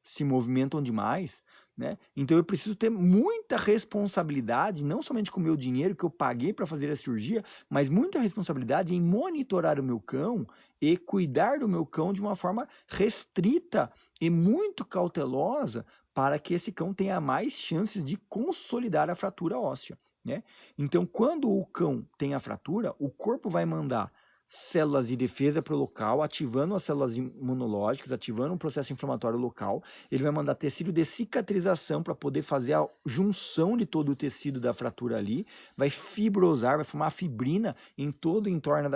se movimentam demais, né? Então eu preciso ter muita responsabilidade, não somente com o meu dinheiro que eu paguei para fazer a cirurgia, mas muita responsabilidade em monitorar o meu cão e cuidar do meu cão de uma forma restrita e muito cautelosa para que esse cão tenha mais chances de consolidar a fratura óssea, né? Então, quando o cão tem a fratura, o corpo vai mandar células de defesa para o local, ativando as células imunológicas, ativando um processo inflamatório local. Ele vai mandar tecido de cicatrização para poder fazer a junção de todo o tecido da fratura ali, vai fibrosar, vai formar fibrina em todo o entorno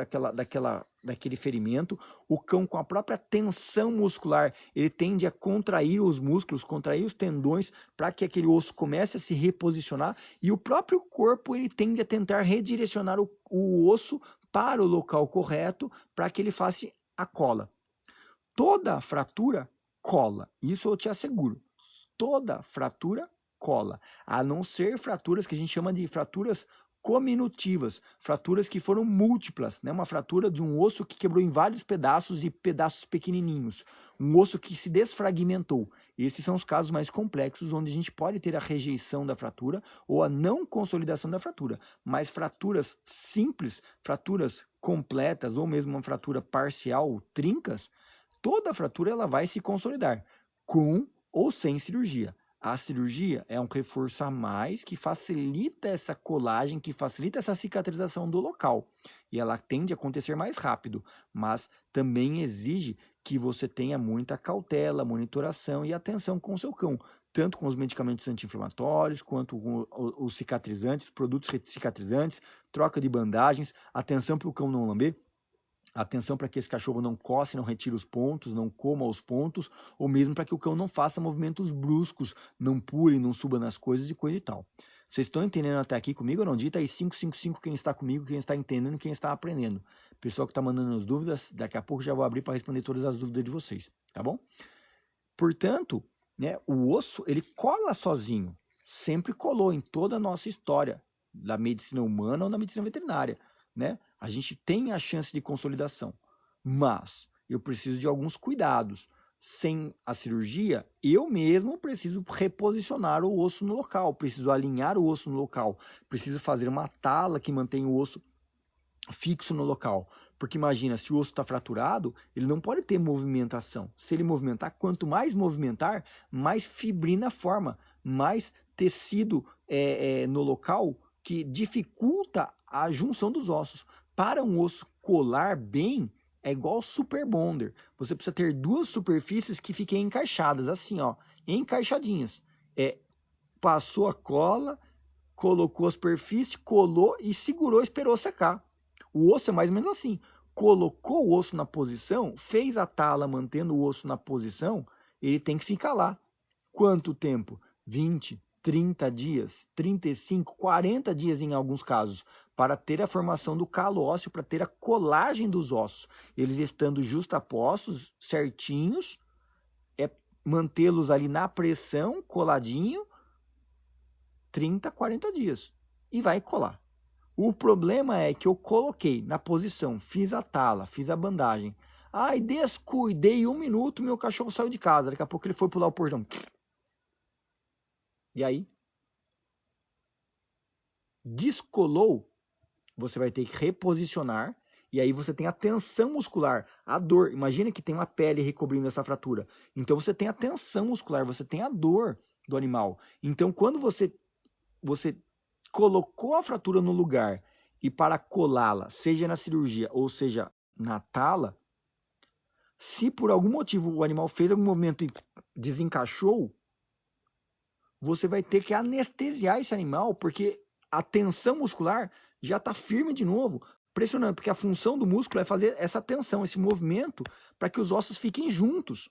daquele ferimento. O cão, com a própria tensão muscular, ele tende a contrair os músculos, contrair os tendões para que aquele osso comece a se reposicionar, e o próprio corpo ele tende a tentar redirecionar o osso para o local correto para que ele faça a cola. Toda fratura cola, isso eu te asseguro. Toda fratura cola, a não ser fraturas que a gente chama de fraturas cominutivas, fraturas que foram múltiplas, né? Uma fratura de um osso que quebrou em vários pedaços e pedaços pequenininhos. um osso que se desfragmentou. Esses são os casos mais complexos, onde a gente pode ter a rejeição da fratura ou a não consolidação da fratura. Mas fraturas simples, fraturas completas ou mesmo uma fratura parcial, trincas, toda fratura ela vai se consolidar, com ou sem cirurgia. A cirurgia é um reforço a mais que facilita essa colagem, que facilita essa cicatrização do local. E ela tende a acontecer mais rápido, mas também exige que você tenha muita cautela, monitoração e atenção com o seu cão, tanto com os medicamentos anti-inflamatórios, quanto com os cicatrizantes, produtos cicatrizantes, troca de bandagens, atenção para o cão não lamber, atenção para que esse cachorro não coce, não retire os pontos, não coma os pontos, ou mesmo para que o cão não faça movimentos bruscos, não pule, não suba nas coisas e coisa e tal. Vocês estão entendendo até aqui comigo ou não? Dita aí 555 quem está comigo, quem está entendendo, quem está aprendendo. Pessoal que está mandando as dúvidas, daqui a pouco já vou abrir para responder todas as dúvidas de vocês, tá bom? Portanto, né, o osso, ele cola sozinho. Sempre colou em toda a nossa história, da medicina humana ou na medicina veterinária, né? A gente tem a chance de consolidação, mas eu preciso de alguns cuidados. Sem a cirurgia, eu mesmo preciso reposicionar o osso no local, preciso alinhar o osso no local, preciso fazer uma tala que mantenha o osso fixo no local. Porque imagina, se o osso está fraturado, ele não pode ter movimentação. Se ele movimentar, quanto mais movimentar, mais fibrina forma, mais tecido no local que dificulta a junção dos ossos. Para um osso colar bem, é igual super bonder. Você precisa ter duas superfícies que fiquem encaixadas, assim, ó, encaixadinhas. Passou a cola, colocou a superfície, colou e segurou, esperou secar. O osso é mais ou menos assim. Colocou o osso na posição, fez a tala mantendo o osso na posição, ele tem que ficar lá. Quanto tempo? 20, 30 dias, 35, 40 dias em alguns casos, para ter a formação do calo ósseo, para ter a colagem dos ossos. Eles estando justapostos, certinhos, mantê-los ali na pressão, coladinho, 30, 40 dias. E vai colar. O problema é que eu coloquei na posição, fiz a tala, fiz a bandagem. Ai, descuidei 1 minuto, meu cachorro saiu de casa. Daqui a pouco ele foi pular o portão. E aí? Descolou, você vai ter que reposicionar. E aí você tem a tensão muscular, a dor. Imagina que tem uma pele recobrindo essa fratura. Então você tem a tensão muscular, você tem a dor do animal. Então quando você colocou a fratura no lugar e para colá-la, seja na cirurgia ou seja na tala, se por algum motivo o animal fez algum movimento e desencaixou, você vai ter que anestesiar esse animal, porque a tensão muscular já está firme de novo, pressionando, porque a função do músculo é fazer essa tensão, esse movimento, para que os ossos fiquem juntos.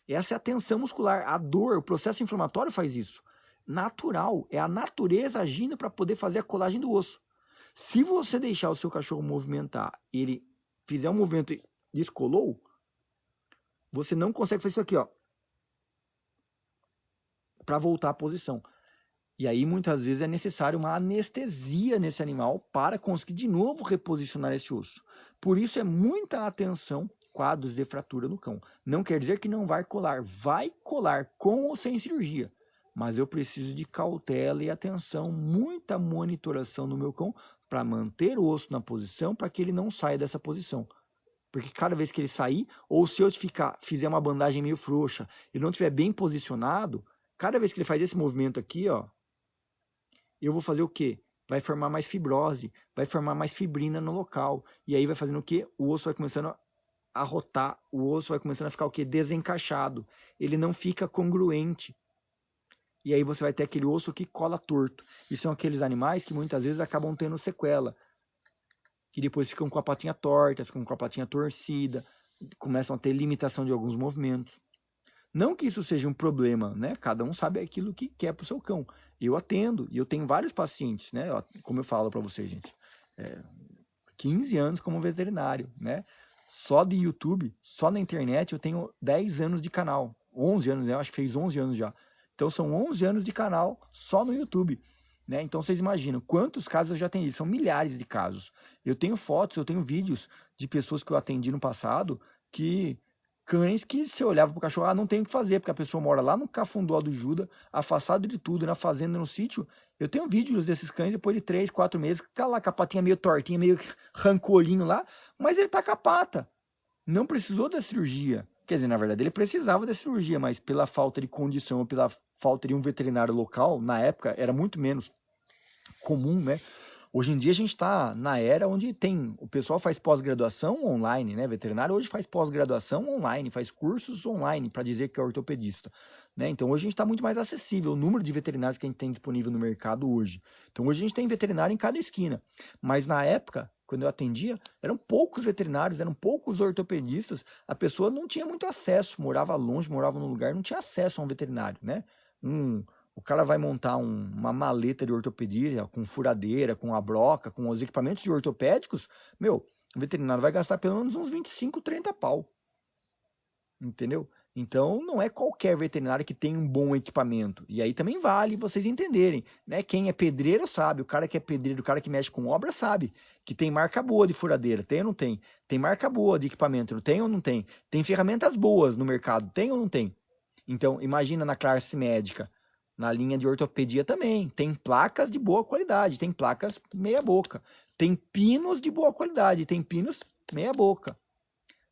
Essa é a tensão muscular, a dor, o processo inflamatório faz isso. Natural, é a natureza agindo para poder fazer a colagem do osso. Se você deixar o seu cachorro movimentar, ele fizer um movimento e descolou, você não consegue fazer isso aqui, ó, para voltar à posição. E aí muitas vezes é necessário uma anestesia nesse animal para conseguir de novo reposicionar esse osso. Por isso é muita atenção, quadros de fratura no cão. Não quer dizer que não vai colar com ou sem cirurgia. Mas eu preciso de cautela e atenção, muita monitoração no meu cão para manter o osso na posição, para que ele não saia dessa posição. Porque cada vez que ele sair, ou se eu fizer uma bandagem meio frouxa e não estiver bem posicionado, cada vez que ele faz esse movimento aqui, ó, eu vou fazer o quê? Vai formar mais fibrose, vai formar mais fibrina no local. E aí vai fazendo o quê? O osso vai começando a rotar, o osso vai começando a ficar o quê? Desencaixado. Ele não fica congruente. E aí você vai ter aquele osso que cola torto. E são aqueles animais que muitas vezes acabam tendo sequela. Que depois ficam com a patinha torta, ficam com a patinha torcida, começam a ter limitação de alguns movimentos. Não que isso seja um problema, né? Cada um sabe aquilo que quer para o seu cão. Eu atendo, e eu tenho vários pacientes, né? Como eu falo para vocês, gente. 15 anos como veterinário, né? Só de YouTube, só na internet, eu tenho 10 anos de canal. 11 anos, né? Eu acho que fez 11 anos já. Então são 11 anos de canal só no YouTube, né? Então vocês imaginam quantos casos eu já atendi, são milhares de casos. Eu tenho fotos, eu tenho vídeos de pessoas que eu atendi no passado que, cães que você olhava pro cachorro, não tem o que fazer, porque a pessoa mora lá no Cafundó do Juda, afastado de tudo, na fazenda, no sítio. Eu tenho vídeos desses cães depois de 3, 4 meses, que tá lá com a patinha meio tortinha, meio rancorinho lá, mas ele tá com a pata. Não precisou da cirurgia. Quer dizer, na verdade, ele precisava da cirurgia, mas pela falta de condição, ou pela falta de um veterinário local, na época, era muito menos comum, né? Hoje em dia a gente está na era onde o pessoal faz pós-graduação online, né? Veterinário hoje faz pós-graduação online, faz cursos online para dizer que é ortopedista, né? Então hoje a gente está muito mais acessível o número de veterinários que a gente tem disponível no mercado hoje. Então hoje a gente tem veterinário em cada esquina, mas na época, quando eu atendia, eram poucos veterinários, eram poucos ortopedistas, a pessoa não tinha muito acesso, morava longe, morava num lugar, não tinha acesso a um veterinário, né? O cara vai montar uma maleta de ortopedia com furadeira, com a broca, com os equipamentos de ortopédicos, meu, o veterinário vai gastar pelo menos uns 25, 30 pau. Entendeu? Então não é qualquer veterinário que tem um bom equipamento. E aí também vale vocês entenderem, né? Quem é pedreiro sabe, o cara que é pedreiro, o cara que mexe com obra sabe que tem marca boa de furadeira, tem ou não tem? Tem marca boa de equipamento, não tem ou não tem? Tem ferramentas boas no mercado, tem ou não tem? Então imagina na classe médica, na linha de ortopedia também, tem placas de boa qualidade, tem placas meia boca, tem pinos de boa qualidade, tem pinos meia boca.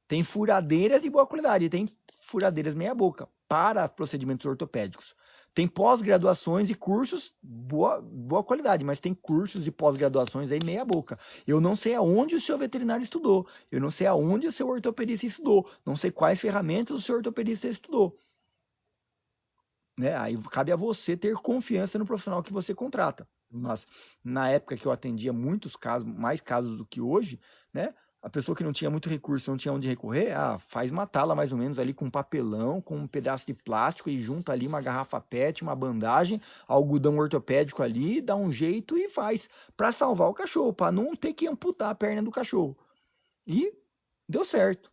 Tem furadeiras de boa qualidade, tem furadeiras meia boca para procedimentos ortopédicos. Tem pós-graduações e cursos boa qualidade, mas tem cursos e pós-graduações aí meia boca. Eu não sei aonde o seu veterinário estudou, eu não sei aonde o seu ortopedista estudou, não sei quais ferramentas o seu ortopedista estudou. Né? Aí cabe a você ter confiança no profissional que você contrata. Mas na época que eu atendia muitos casos, mais casos do que hoje, né? A pessoa que não tinha muito recurso, não tinha onde recorrer, faz uma tala mais ou menos ali com papelão, com um pedaço de plástico e junta ali uma garrafa PET, uma bandagem, algodão ortopédico ali, dá um jeito e faz para salvar o cachorro, para não ter que amputar a perna do cachorro. E deu certo.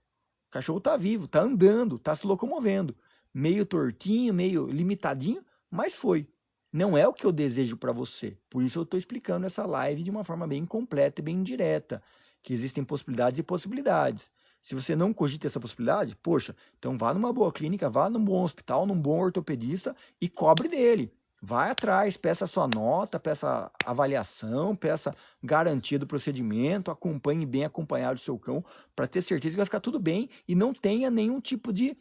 O cachorro tá vivo, tá andando, tá se locomovendo. Meio tortinho, meio limitadinho, mas foi. Não é o que eu desejo para você. Por isso eu estou explicando essa live de uma forma bem completa e bem direta. Que existem possibilidades e possibilidades. Se você não cogita essa possibilidade, poxa, então vá numa boa clínica, vá num bom hospital, num bom ortopedista e cobre dele. Vai atrás, peça sua nota, peça avaliação, peça garantia do procedimento, acompanhe bem acompanhado o seu cão, para ter certeza que vai ficar tudo bem e não tenha nenhum tipo de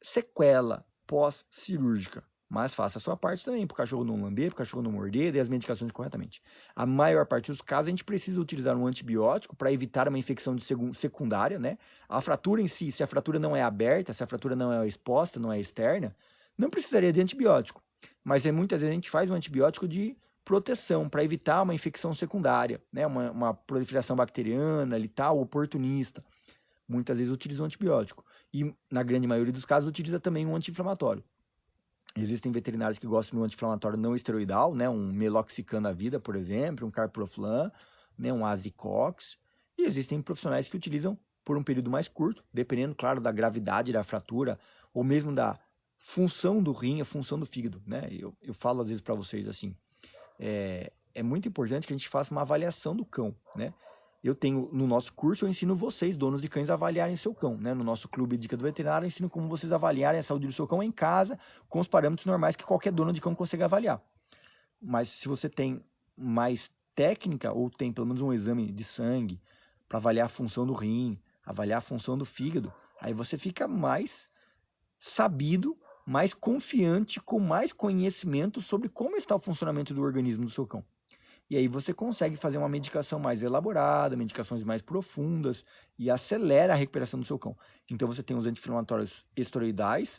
sequela pós-cirúrgica. Mas faça a sua parte também, para o cachorro não lamber, para o cachorro não morder, dê as medicações corretamente. A maior parte dos casos, a gente precisa utilizar um antibiótico para evitar uma infecção secundária, né? A fratura em si, se a fratura não é aberta, se a fratura não é exposta, não é externa, não precisaria de antibiótico. Mas muitas vezes a gente faz um antibiótico de proteção, para evitar uma infecção secundária, né? Uma proliferação bacteriana, tal, oportunista. Muitas vezes utiliza um antibiótico. E, na grande maioria dos casos, utiliza também um anti-inflamatório. Existem veterinários que gostam de um anti-inflamatório não esteroidal, né? Um meloxicam da vida, por exemplo, um carproflan, né? Um azicox. E existem profissionais que utilizam por um período mais curto, dependendo, claro, da gravidade da fratura, ou mesmo da função do rim, a função do fígado, né? Eu falo às vezes para vocês assim, é muito importante que a gente faça uma avaliação do cão, né? Eu tenho, no nosso curso, eu ensino vocês, donos de cães, a avaliarem seu cão, né? No nosso clube Dica do Veterinário, eu ensino como vocês avaliarem a saúde do seu cão em casa, com os parâmetros normais que qualquer dono de cão consegue avaliar. Mas se você tem mais técnica, ou tem pelo menos um exame de sangue, para avaliar a função do rim, avaliar a função do fígado, aí você fica mais sabido, mais confiante, com mais conhecimento sobre como está o funcionamento do organismo do seu cão. E aí você consegue fazer uma medicação mais elaborada, medicações mais profundas e acelera a recuperação do seu cão. Então você tem os anti-inflamatórios esteroidais,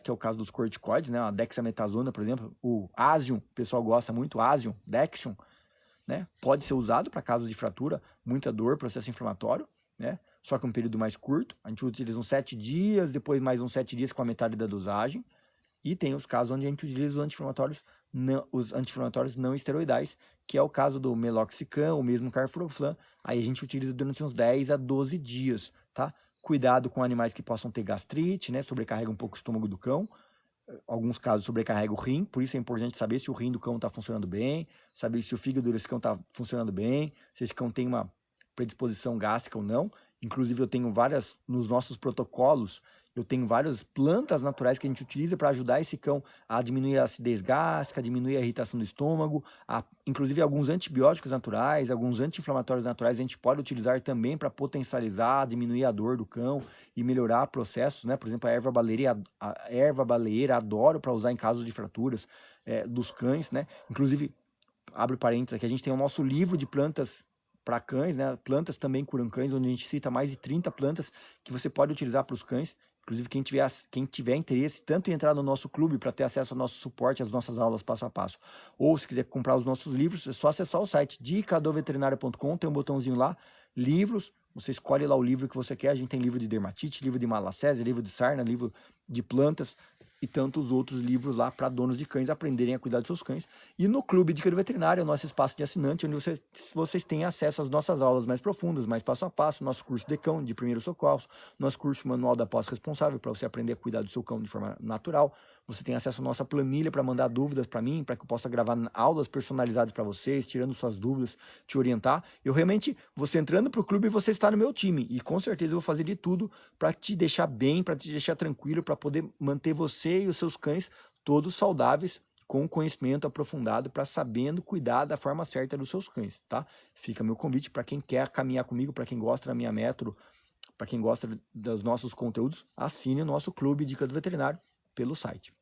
que é o caso dos corticoides, né? A dexametasona, por exemplo, o Azium, o pessoal gosta muito, Azium, Dexium, né? Pode ser usado para casos de fratura, muita dor, processo inflamatório, né? Só que um período mais curto. A gente utiliza uns 7 dias, depois mais uns 7 dias com a metade da dosagem. E tem os casos onde a gente utiliza os anti-inflamatórios não esteroidais, que é o caso do meloxicam, o mesmo carproflan. Aí a gente utiliza durante uns 10 a 12 dias, tá? Cuidado com animais que possam ter gastrite, né? Sobrecarrega um pouco o estômago do cão. Alguns casos sobrecarrega o rim, por isso é importante saber se o rim do cão está funcionando bem, saber se o fígado desse cão está funcionando bem, se esse cão tem uma predisposição gástrica ou não. Inclusive eu tenho várias, nos nossos protocolos, eu tenho várias plantas naturais que a gente utiliza para ajudar esse cão a diminuir a acidez gástrica, a diminuir a irritação do estômago, inclusive alguns antibióticos naturais, alguns anti-inflamatórios naturais a gente pode utilizar também para potencializar, diminuir a dor do cão e melhorar processos, né? Por exemplo, a erva baleeira adoro para usar em casos de fraturas dos cães, né? Inclusive, abre parênteses aqui, a gente tem o nosso livro de plantas para cães, né? Plantas também curam cães, onde a gente cita mais de 30 plantas que você pode utilizar para os cães. Inclusive, quem tiver interesse, tanto em entrar no nosso clube para ter acesso ao nosso suporte, às nossas aulas passo a passo, ou se quiser comprar os nossos livros, é só acessar o site dicadoveterinária.com, tem um botãozinho lá, livros, você escolhe lá o livro que você quer. A gente tem livro de dermatite, livro de malacésia, livro de sarna, livro de plantas e tantos outros livros lá para donos de cães aprenderem a cuidar dos seus cães. E no Clube Dica do Veterinário, é o nosso espaço de assinante, onde vocês têm acesso às nossas aulas mais profundas, mais passo a passo, nosso curso de cão, de primeiros socorros, nosso curso manual da pós-responsável, para você aprender a cuidar do seu cão de forma natural. Você tem acesso à nossa planilha para mandar dúvidas para mim, para que eu possa gravar aulas personalizadas para vocês, tirando suas dúvidas, te orientar. Eu realmente, você entrando para o clube, você está no meu time. E com certeza eu vou fazer de tudo para te deixar bem, para te deixar tranquilo, para poder manter você e os seus cães todos saudáveis, com conhecimento aprofundado, para sabendo cuidar da forma certa dos seus cães, tá? Fica meu convite para quem quer caminhar comigo, para quem gosta da minha método, para quem gosta dos nossos conteúdos, assine o nosso Clube Dica do Veterinário pelo site.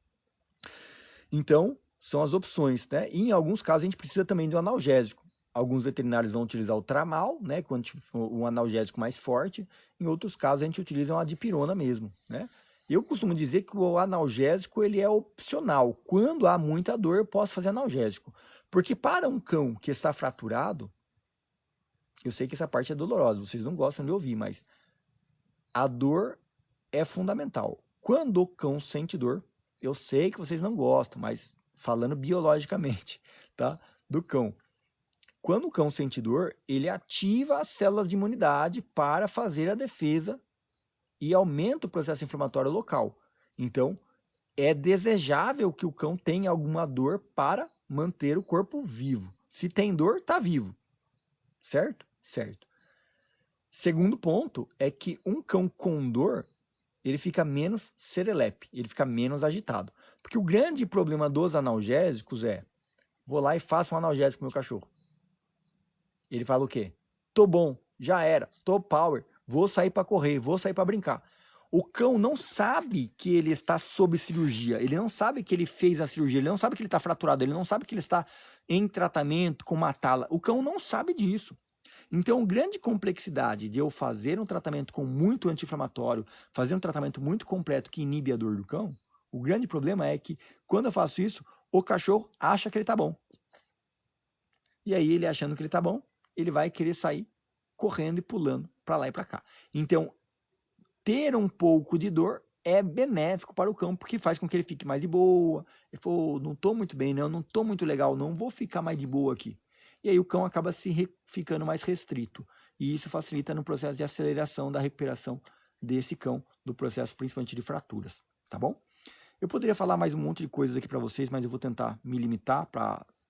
Então, são as opções, né? E em alguns casos a gente precisa também de um analgésico. Alguns veterinários vão utilizar o tramal, né, quando um analgésico mais forte. Em outros casos a gente utiliza uma dipirona mesmo, né? Eu costumo dizer que o analgésico ele é opcional. Quando há muita dor, eu posso fazer analgésico. Porque para um cão que está fraturado, eu sei que essa parte é dolorosa, vocês não gostam de ouvir, mas a dor é fundamental. Quando o cão sente dor, eu sei que vocês não gostam, mas falando biologicamente, tá? Do cão. Quando o cão sente dor, ele ativa as células de imunidade para fazer a defesa e aumenta o processo inflamatório local. Então, é desejável que o cão tenha alguma dor para manter o corpo vivo. Se tem dor, está vivo. Certo? Certo. Segundo ponto é que um cão com dor, ele fica menos serelepe, ele fica menos agitado. Porque o grande problema dos analgésicos é, vou lá e faço um analgésico pro meu cachorro. Ele fala o quê? Tô bom, já era, tô power, vou sair para correr, vou sair para brincar. O cão não sabe que ele está sob cirurgia, ele não sabe que ele fez a cirurgia, ele não sabe que ele está fraturado, ele não sabe que ele está em tratamento com uma tala. O cão não sabe disso. Então, grande complexidade de eu fazer um tratamento com muito anti-inflamatório, fazer um tratamento muito completo que inibe a dor do cão, o grande problema é que, quando eu faço isso, o cachorro acha que ele está bom. E aí, ele achando que ele está bom, ele vai querer sair correndo e pulando para lá e para cá. Então, ter um pouco de dor é benéfico para o cão, porque faz com que ele fique mais de boa. Ele falou, não estou muito bem, não estou muito legal, não vou ficar mais de boa aqui. E aí o cão acaba ficando mais restrito. E isso facilita no processo de aceleração da recuperação desse cão, do processo principalmente de fraturas, tá bom? Eu poderia falar mais um monte de coisas aqui para vocês, mas eu vou tentar me limitar,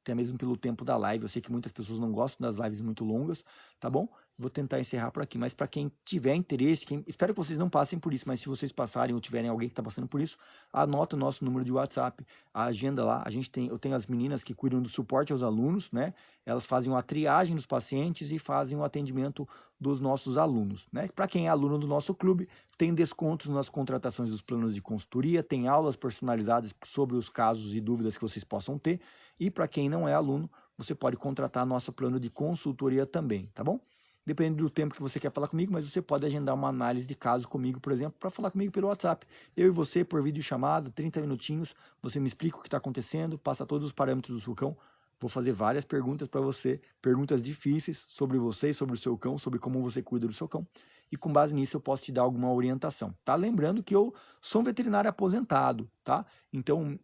até mesmo pelo tempo da live. Eu sei que muitas pessoas não gostam das lives muito longas, tá bom? Vou tentar encerrar por aqui, mas para quem tiver interesse, espero que vocês não passem por isso, mas se vocês passarem ou tiverem alguém que está passando por isso, anota o nosso número de WhatsApp, a agenda lá. Eu tenho as meninas que cuidam do suporte aos alunos, né? Elas fazem uma triagem dos pacientes e fazem o atendimento dos nossos alunos, né? Para quem é aluno do nosso clube, tem descontos nas contratações dos planos de consultoria, tem aulas personalizadas sobre os casos e dúvidas que vocês possam ter, e para quem não é aluno, você pode contratar nosso plano de consultoria também, tá bom? Depende do tempo que você quer falar comigo, mas você pode agendar uma análise de caso comigo, por exemplo, para falar comigo pelo WhatsApp. Eu e você, por videochamada, 30 minutinhos, você me explica o que está acontecendo, passa todos os parâmetros do seu cão. Vou fazer várias perguntas para você, perguntas difíceis sobre você, sobre o seu cão, sobre como você cuida do seu cão. E com base nisso eu posso te dar alguma orientação, tá? Lembrando que eu sou um veterinário aposentado, tá? Então,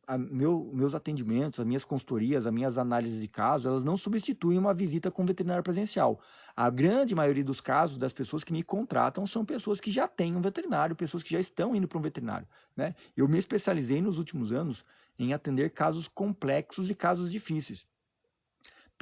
meus atendimentos, as minhas consultorias, as minhas análises de casos, elas não substituem uma visita com veterinário presencial. A grande maioria dos casos das pessoas que me contratam são pessoas que já têm um veterinário, pessoas que já estão indo para um veterinário, né? Eu me especializei nos últimos anos em atender casos complexos e casos difíceis.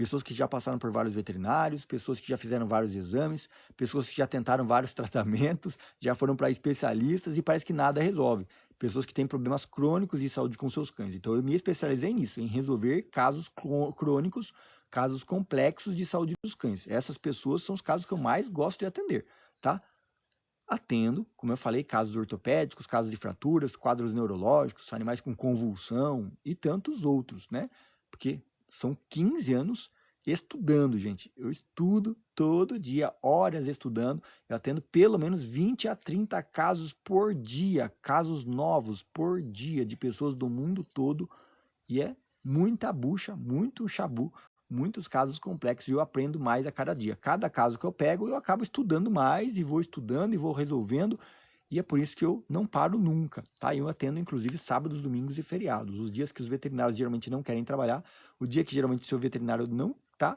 pessoas que já passaram por vários veterinários, pessoas que já fizeram vários exames, pessoas que já tentaram vários tratamentos, já foram para especialistas e parece que nada resolve. Pessoas que têm problemas crônicos de saúde com seus cães. Então eu me especializei nisso, em resolver casos crônicos, casos complexos de saúde dos cães. Essas pessoas são os casos que eu mais gosto de atender, tá? Atendo, como eu falei, casos ortopédicos, casos de fraturas, quadros neurológicos, animais com convulsão e tantos outros, né? Porque são 15 anos estudando, gente. Eu estudo todo dia, horas estudando. Eu atendo pelo menos 20 a 30 casos por dia, casos novos por dia de pessoas do mundo todo. E é muita bucha, muito chabu, muitos casos complexos e eu aprendo mais a cada dia. Cada caso que eu pego, eu acabo estudando mais e vou resolvendo. E é por isso que eu não paro nunca, tá? Eu atendo inclusive sábados, domingos e feriados. Os dias que os veterinários geralmente não querem trabalhar, o dia que geralmente o seu veterinário não tá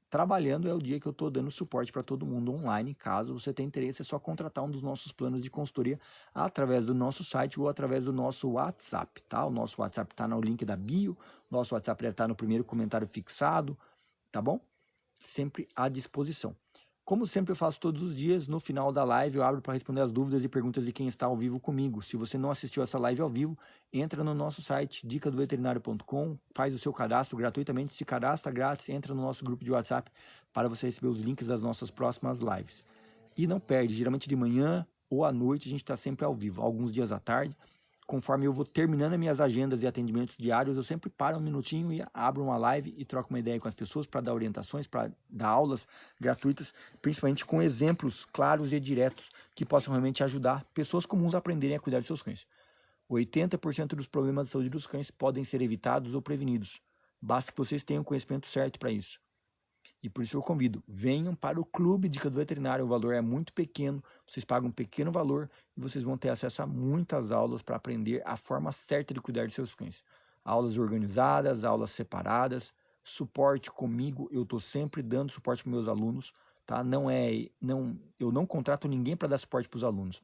trabalhando é o dia que eu estou dando suporte para todo mundo online. Caso você tenha interesse, é só contratar um dos nossos planos de consultoria através do nosso site ou através do nosso WhatsApp, tá? O nosso WhatsApp está no link da bio, nosso WhatsApp está no primeiro comentário fixado, tá bom? Sempre à disposição. Como sempre eu faço todos os dias, no final da live eu abro para responder as dúvidas e perguntas de quem está ao vivo comigo. Se você não assistiu essa live ao vivo, entra no nosso site, dicadoveterinário.com, faz o seu cadastro gratuitamente, se cadastra grátis, entra no nosso grupo de WhatsApp para você receber os links das nossas próximas lives. E não perde, geralmente de manhã ou à noite a gente está sempre ao vivo, alguns dias à tarde. Conforme eu vou terminando as minhas agendas e atendimentos diários, eu sempre paro um minutinho e abro uma live e troco uma ideia com as pessoas para dar orientações, para dar aulas gratuitas, principalmente com exemplos claros e diretos que possam realmente ajudar pessoas comuns a aprenderem a cuidar de seus cães. 80% dos problemas de saúde dos cães podem ser evitados ou prevenidos. Basta que vocês tenham o conhecimento certo para isso. E por isso eu convido, venham para o Clube Dica do Veterinário, o valor é muito pequeno, vocês pagam um pequeno valor e vocês vão ter acesso a muitas aulas para aprender a forma certa de cuidar de seus cães. Aulas organizadas, aulas separadas, suporte comigo, eu estou sempre dando suporte para meus alunos, tá? Eu não contrato ninguém para dar suporte para os alunos,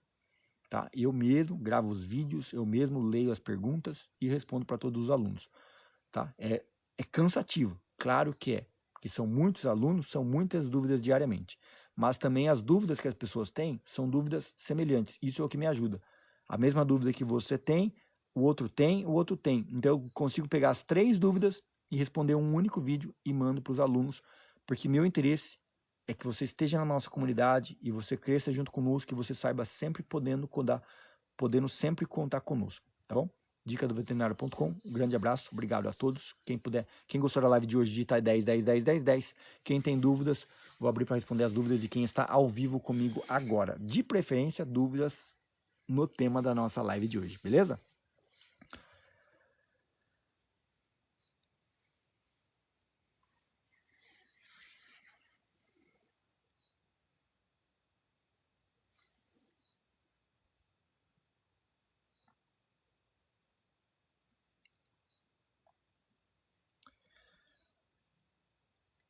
tá? Eu mesmo gravo os vídeos, eu mesmo leio as perguntas e respondo para todos os alunos, tá? É cansativo, claro que é. Que são muitos alunos, são muitas dúvidas diariamente. Mas também as dúvidas que as pessoas têm são dúvidas semelhantes. Isso é o que me ajuda. A mesma dúvida que você tem, o outro tem, o outro tem. Então eu consigo pegar as 3 dúvidas e responder um único vídeo e mando para os alunos, porque meu interesse é que você esteja na nossa comunidade e você cresça junto conosco, que você saiba sempre podendo sempre contar conosco, tá bom? Dicadoveterinário.com, um grande abraço, obrigado a todos. Quem puder, quem gostou da live de hoje, digita 10, 10, 10, 10, 10. Quem tem dúvidas, vou abrir para responder as dúvidas de quem está ao vivo comigo agora. De preferência, dúvidas no tema da nossa live de hoje, beleza?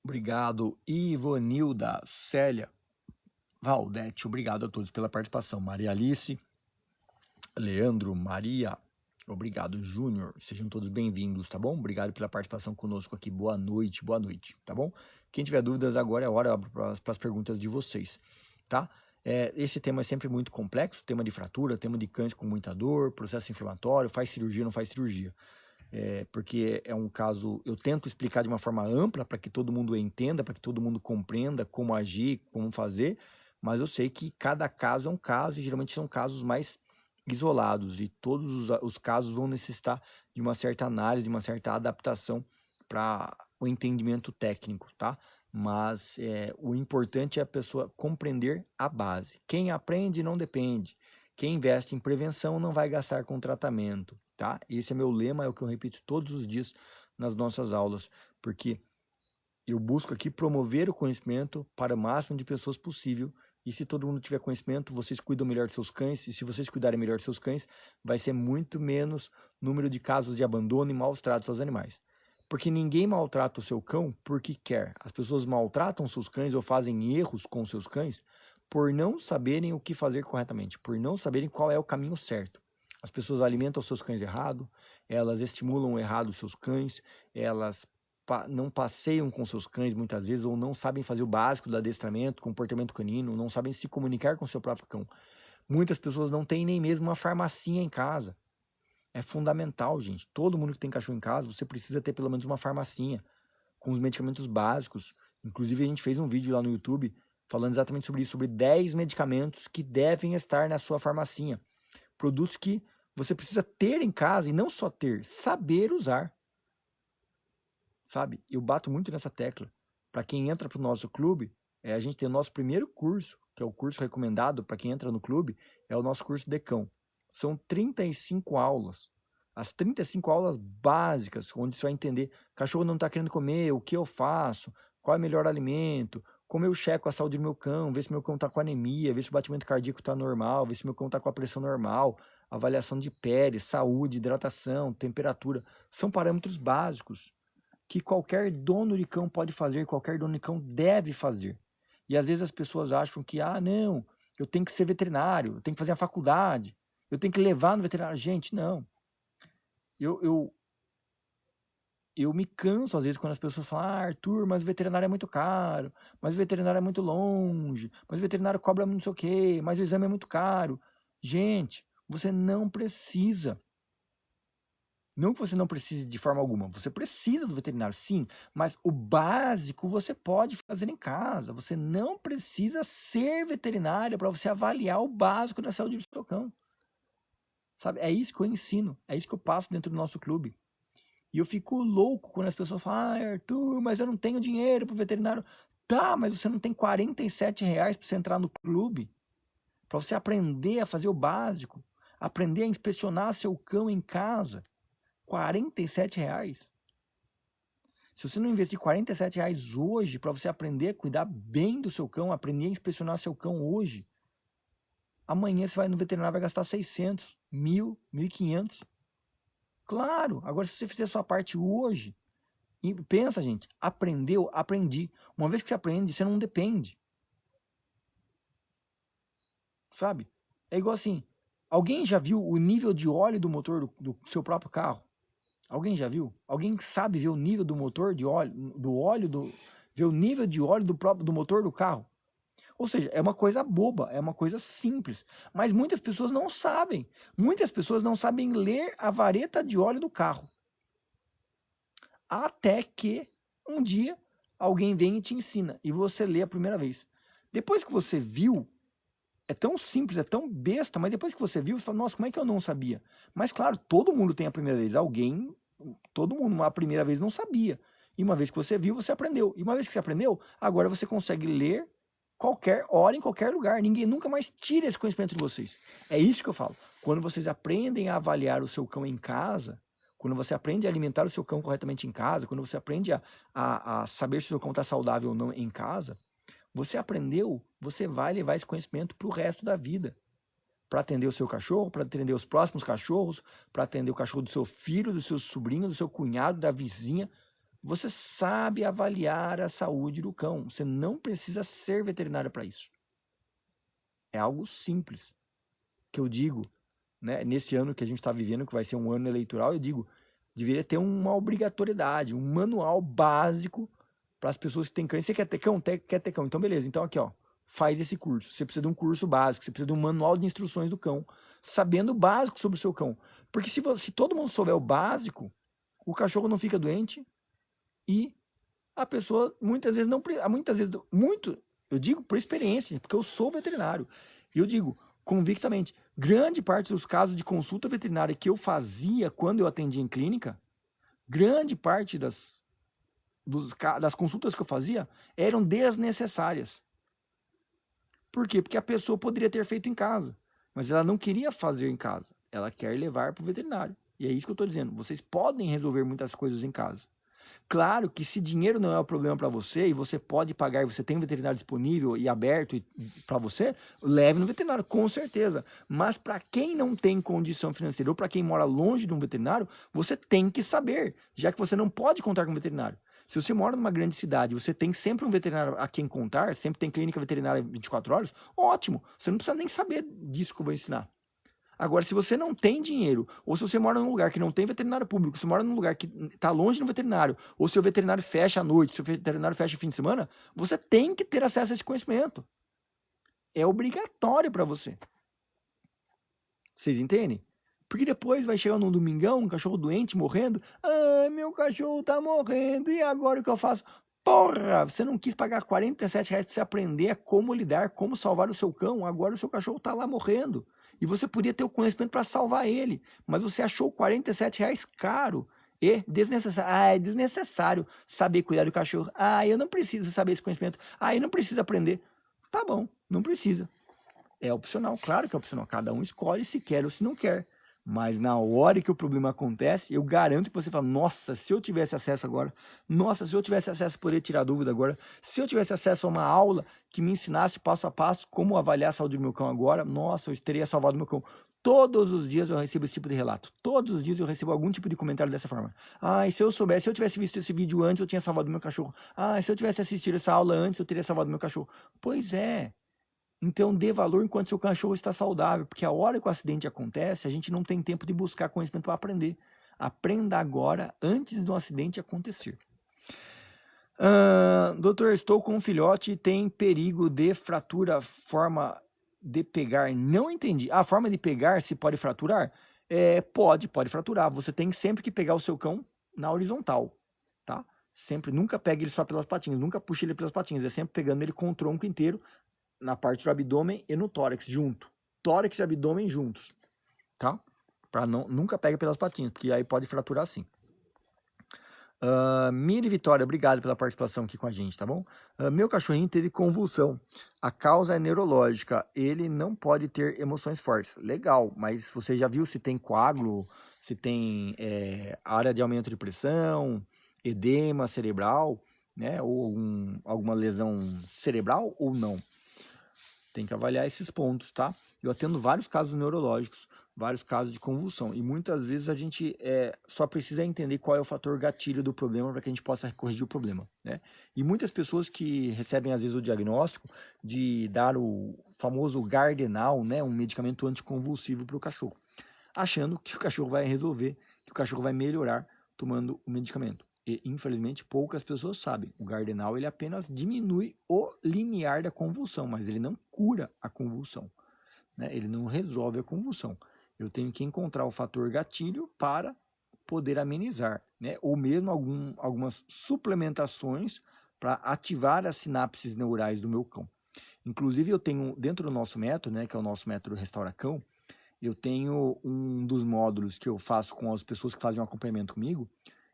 Obrigado, Ivonilda, Célia, Valdete, obrigado a todos pela participação. Maria Alice, Leandro, Maria, obrigado, Júnior, sejam todos bem-vindos, tá bom? Obrigado pela participação conosco aqui, boa noite, tá bom? Quem tiver dúvidas agora é a hora para as perguntas de vocês, tá? Esse tema é sempre muito complexo, tema de fratura, tema de cães com muita dor, processo inflamatório, faz cirurgia, não faz cirurgia. Porque é um caso, eu tento explicar de uma forma ampla para que todo mundo entenda, para que todo mundo compreenda como agir, como fazer, mas eu sei que cada caso é um caso e geralmente são casos mais isolados e todos os casos vão necessitar de uma certa análise, de uma certa adaptação para o entendimento técnico, tá? Mas o importante é a pessoa compreender a base. Quem aprende não depende. Quem investe em prevenção não vai gastar com tratamento, tá? Esse é meu lema, é o que eu repito todos os dias nas nossas aulas, porque eu busco aqui promover o conhecimento para o máximo de pessoas possível, e se todo mundo tiver conhecimento, vocês cuidam melhor de seus cães, e se vocês cuidarem melhor de seus cães, vai ser muito menos número de casos de abandono e maus tratos aos animais. Porque ninguém maltrata o seu cão porque quer. As pessoas maltratam seus cães ou fazem erros com seus cães por não saberem o que fazer corretamente, por não saberem qual é o caminho certo. As pessoas alimentam seus cães errado, elas estimulam errado os seus cães, elas não passeiam com seus cães muitas vezes, ou não sabem fazer o básico do adestramento, comportamento canino, não sabem se comunicar com o seu próprio cão. Muitas pessoas não têm nem mesmo uma farmacinha em casa. É fundamental, gente. Todo mundo que tem cachorro em casa, você precisa ter pelo menos uma farmacinha com os medicamentos básicos. Inclusive, a gente fez um vídeo lá no YouTube falando exatamente sobre isso, sobre 10 medicamentos que devem estar na sua farmacinha. Produtos que você precisa ter em casa, e não só ter, saber usar. Sabe? Eu bato muito nessa tecla. Para quem entra para o nosso clube, a gente tem o nosso primeiro curso, que é o curso recomendado para quem entra no clube, é o nosso curso de cão. São 35 aulas. As 35 aulas básicas, onde você vai entender, cachorro não está querendo comer, o que eu faço, qual é o melhor alimento, como eu checo a saúde do meu cão, ver se meu cão está com anemia, ver se o batimento cardíaco está normal, ver se meu cão está com a pressão normal, avaliação de pele, saúde, hidratação, temperatura. São parâmetros básicos que qualquer dono de cão pode fazer, qualquer dono de cão deve fazer. E às vezes as pessoas acham que, não, eu tenho que ser veterinário, eu tenho que fazer a faculdade, eu tenho que levar no veterinário. Gente, não. Eu me canso às vezes quando as pessoas falam, Arthur, mas o veterinário é muito caro, mas o veterinário é muito longe, mas o veterinário cobra não sei o quê, mas o exame é muito caro. Gente, você não precisa. Não que você não precise de forma alguma, você precisa do veterinário, sim, mas o básico você pode fazer em casa. Você não precisa ser veterinário para você avaliar o básico da saúde do seu cão. Sabe? É isso que eu ensino, é isso que eu passo dentro do nosso clube. E eu fico louco quando as pessoas falam, Arthur, mas eu não tenho dinheiro para o veterinário. Tá, mas você não tem R$47 para você entrar no clube, para você aprender a fazer o básico, aprender a inspecionar seu cão em casa. R$47. Se você não investir R$47 hoje para você aprender a cuidar bem do seu cão, aprender a inspecionar seu cão hoje, amanhã você vai no veterinário vai gastar 600, 1.000, 1.500. Claro, agora se você fizer a sua parte hoje, e pensa, gente, aprendeu, aprendi. Uma vez que você aprende, você não depende. Sabe? É igual assim, alguém já viu o nível de óleo do motor do seu próprio carro? Alguém já viu? Alguém sabe ver o nível do motor de óleo, ver o nível de óleo do motor do carro? Ou seja, é uma coisa boba, é uma coisa simples. Mas muitas pessoas não sabem. Muitas pessoas não sabem ler a vareta de óleo do carro. Até que um dia alguém vem e te ensina e você lê a primeira vez. Depois que você viu, é tão simples, é tão besta, mas depois que você viu, você fala, nossa, como é que eu não sabia? Mas claro, todo mundo tem a primeira vez. Todo mundo a primeira vez não sabia. E uma vez que você viu, você aprendeu. E uma vez que você aprendeu, agora você consegue ler qualquer hora, em qualquer lugar. Ninguém nunca mais tira esse conhecimento de vocês. É isso que eu falo. Quando vocês aprendem a avaliar o seu cão em casa, quando você aprende a alimentar o seu cão corretamente em casa, quando você aprende a saber se o seu cão está saudável ou não em casa, você aprendeu, você vai levar esse conhecimento para o resto da vida. Para atender o seu cachorro, para atender os próximos cachorros, para atender o cachorro do seu filho, do seu sobrinho, do seu cunhado, da vizinha. Você sabe avaliar a saúde do cão. Você não precisa ser veterinário para isso. É algo simples. Que eu digo, né, nesse ano que a gente está vivendo, que vai ser um ano eleitoral, eu digo, deveria ter uma obrigatoriedade, um manual básico para as pessoas que têm cães. Você quer ter cão? Quer ter cão. Então, beleza. Então, aqui, ó, faz esse curso. Você precisa de um curso básico, você precisa de um manual de instruções do cão, sabendo o básico sobre o seu cão. Porque se todo mundo souber o básico, o cachorro não fica doente e a pessoa muitas vezes não... Eu digo por experiência, porque eu sou veterinário. E eu digo convictamente, grande parte dos casos de consulta veterinária que eu fazia quando eu atendia em clínica, grande parte das consultas que eu fazia eram desnecessárias. Por quê? Porque a pessoa poderia ter feito em casa, mas ela não queria fazer em casa. Ela quer levar para o veterinário. E é isso que eu estou dizendo. Vocês podem resolver muitas coisas em casa. Claro que se dinheiro não é o problema para você e você pode pagar, você tem um veterinário disponível e aberto para você, leve no veterinário, com certeza. Mas para quem não tem condição financeira ou para quem mora longe de um veterinário, você tem que saber, já que você não pode contar com um veterinário. Se você mora numa grande cidade, você tem sempre um veterinário a quem contar, sempre tem clínica veterinária 24 horas, ótimo. Você não precisa nem saber disso que eu vou ensinar. Agora, se você não tem dinheiro, ou se você mora num lugar que não tem veterinário público, se você mora num lugar que está longe do veterinário, ou se o veterinário fecha à noite, se o veterinário fecha no fim de semana, você tem que ter acesso a esse conhecimento. É obrigatório para você. Vocês entendem? Porque depois vai chegar num domingão, um cachorro doente, morrendo. Ah, meu cachorro tá morrendo, e agora o que eu faço? Porra, você não quis pagar R$47 para você aprender a como lidar, como salvar o seu cão, agora o seu cachorro tá lá morrendo. E você podia ter o conhecimento para salvar ele, mas você achou R$47 caro e desnecessário. Ah, é desnecessário saber cuidar do cachorro. Ah, eu não preciso saber esse conhecimento. Ah, eu não preciso aprender. Tá bom, não precisa. É opcional, claro que é opcional. Cada um escolhe se quer ou se não quer. Mas na hora que o problema acontece, eu garanto que você fala, nossa, se eu tivesse acesso agora, nossa, se eu tivesse acesso a poder tirar dúvida agora, se eu tivesse acesso a uma aula que me ensinasse passo a passo como avaliar a saúde do meu cão agora, nossa, eu teria salvado meu cão. Todos os dias eu recebo esse tipo de relato. Todos os dias eu recebo algum tipo de comentário dessa forma. Ah, se eu soubesse, se eu tivesse visto esse vídeo antes, eu tinha salvado meu cachorro. Ah, se eu tivesse assistido essa aula antes, eu teria salvado meu cachorro. Pois é. Então dê valor enquanto seu cachorro está saudável, porque a hora que o acidente acontece, a gente não tem tempo de buscar conhecimento para aprender. Aprenda agora, antes do acidente acontecer. Doutor, estou com um filhote e tem perigo de fratura, forma de pegar. Não entendi. A forma de pegar, se pode fraturar? Pode fraturar. Você tem sempre que pegar o seu cão na horizontal, tá? Sempre, nunca pegue ele só pelas patinhas, nunca puxe ele pelas patinhas, é sempre pegando ele com o tronco inteiro, na parte do abdômen e no tórax junto. Tórax e abdômen juntos, tá? Para nunca pega pelas patinhas, porque aí pode fraturar sim. Miri Vitória, obrigado pela participação aqui com a gente, tá bom? Meu cachorrinho teve convulsão. A causa é neurológica. Ele não pode ter emoções fortes. Legal, mas você já viu se tem coágulo, se tem área de aumento de pressão, edema cerebral, né? Ou alguma lesão cerebral ou não? Tem que avaliar esses pontos, tá? Eu atendo vários casos neurológicos, vários casos de convulsão. E muitas vezes a gente só precisa entender qual é o fator gatilho do problema para que a gente possa corrigir o problema, né? E muitas pessoas que recebem, às vezes, o diagnóstico de dar o famoso Gardenal, né? Um medicamento anticonvulsivo para o cachorro, achando que o cachorro vai resolver, que o cachorro vai melhorar tomando o medicamento. E, infelizmente, poucas pessoas sabem. O Gardenal ele apenas diminui o limiar da convulsão, mas ele não cura a convulsão, né? Ele não resolve a convulsão. Eu tenho que encontrar o fator gatilho para poder amenizar, né? Ou mesmo algumas suplementações para ativar as sinapses neurais do meu cão. Inclusive, eu tenho, dentro do nosso método, né, que é o nosso método Restaura Cão, eu tenho um dos módulos que eu faço com as pessoas que fazem um acompanhamento comigo,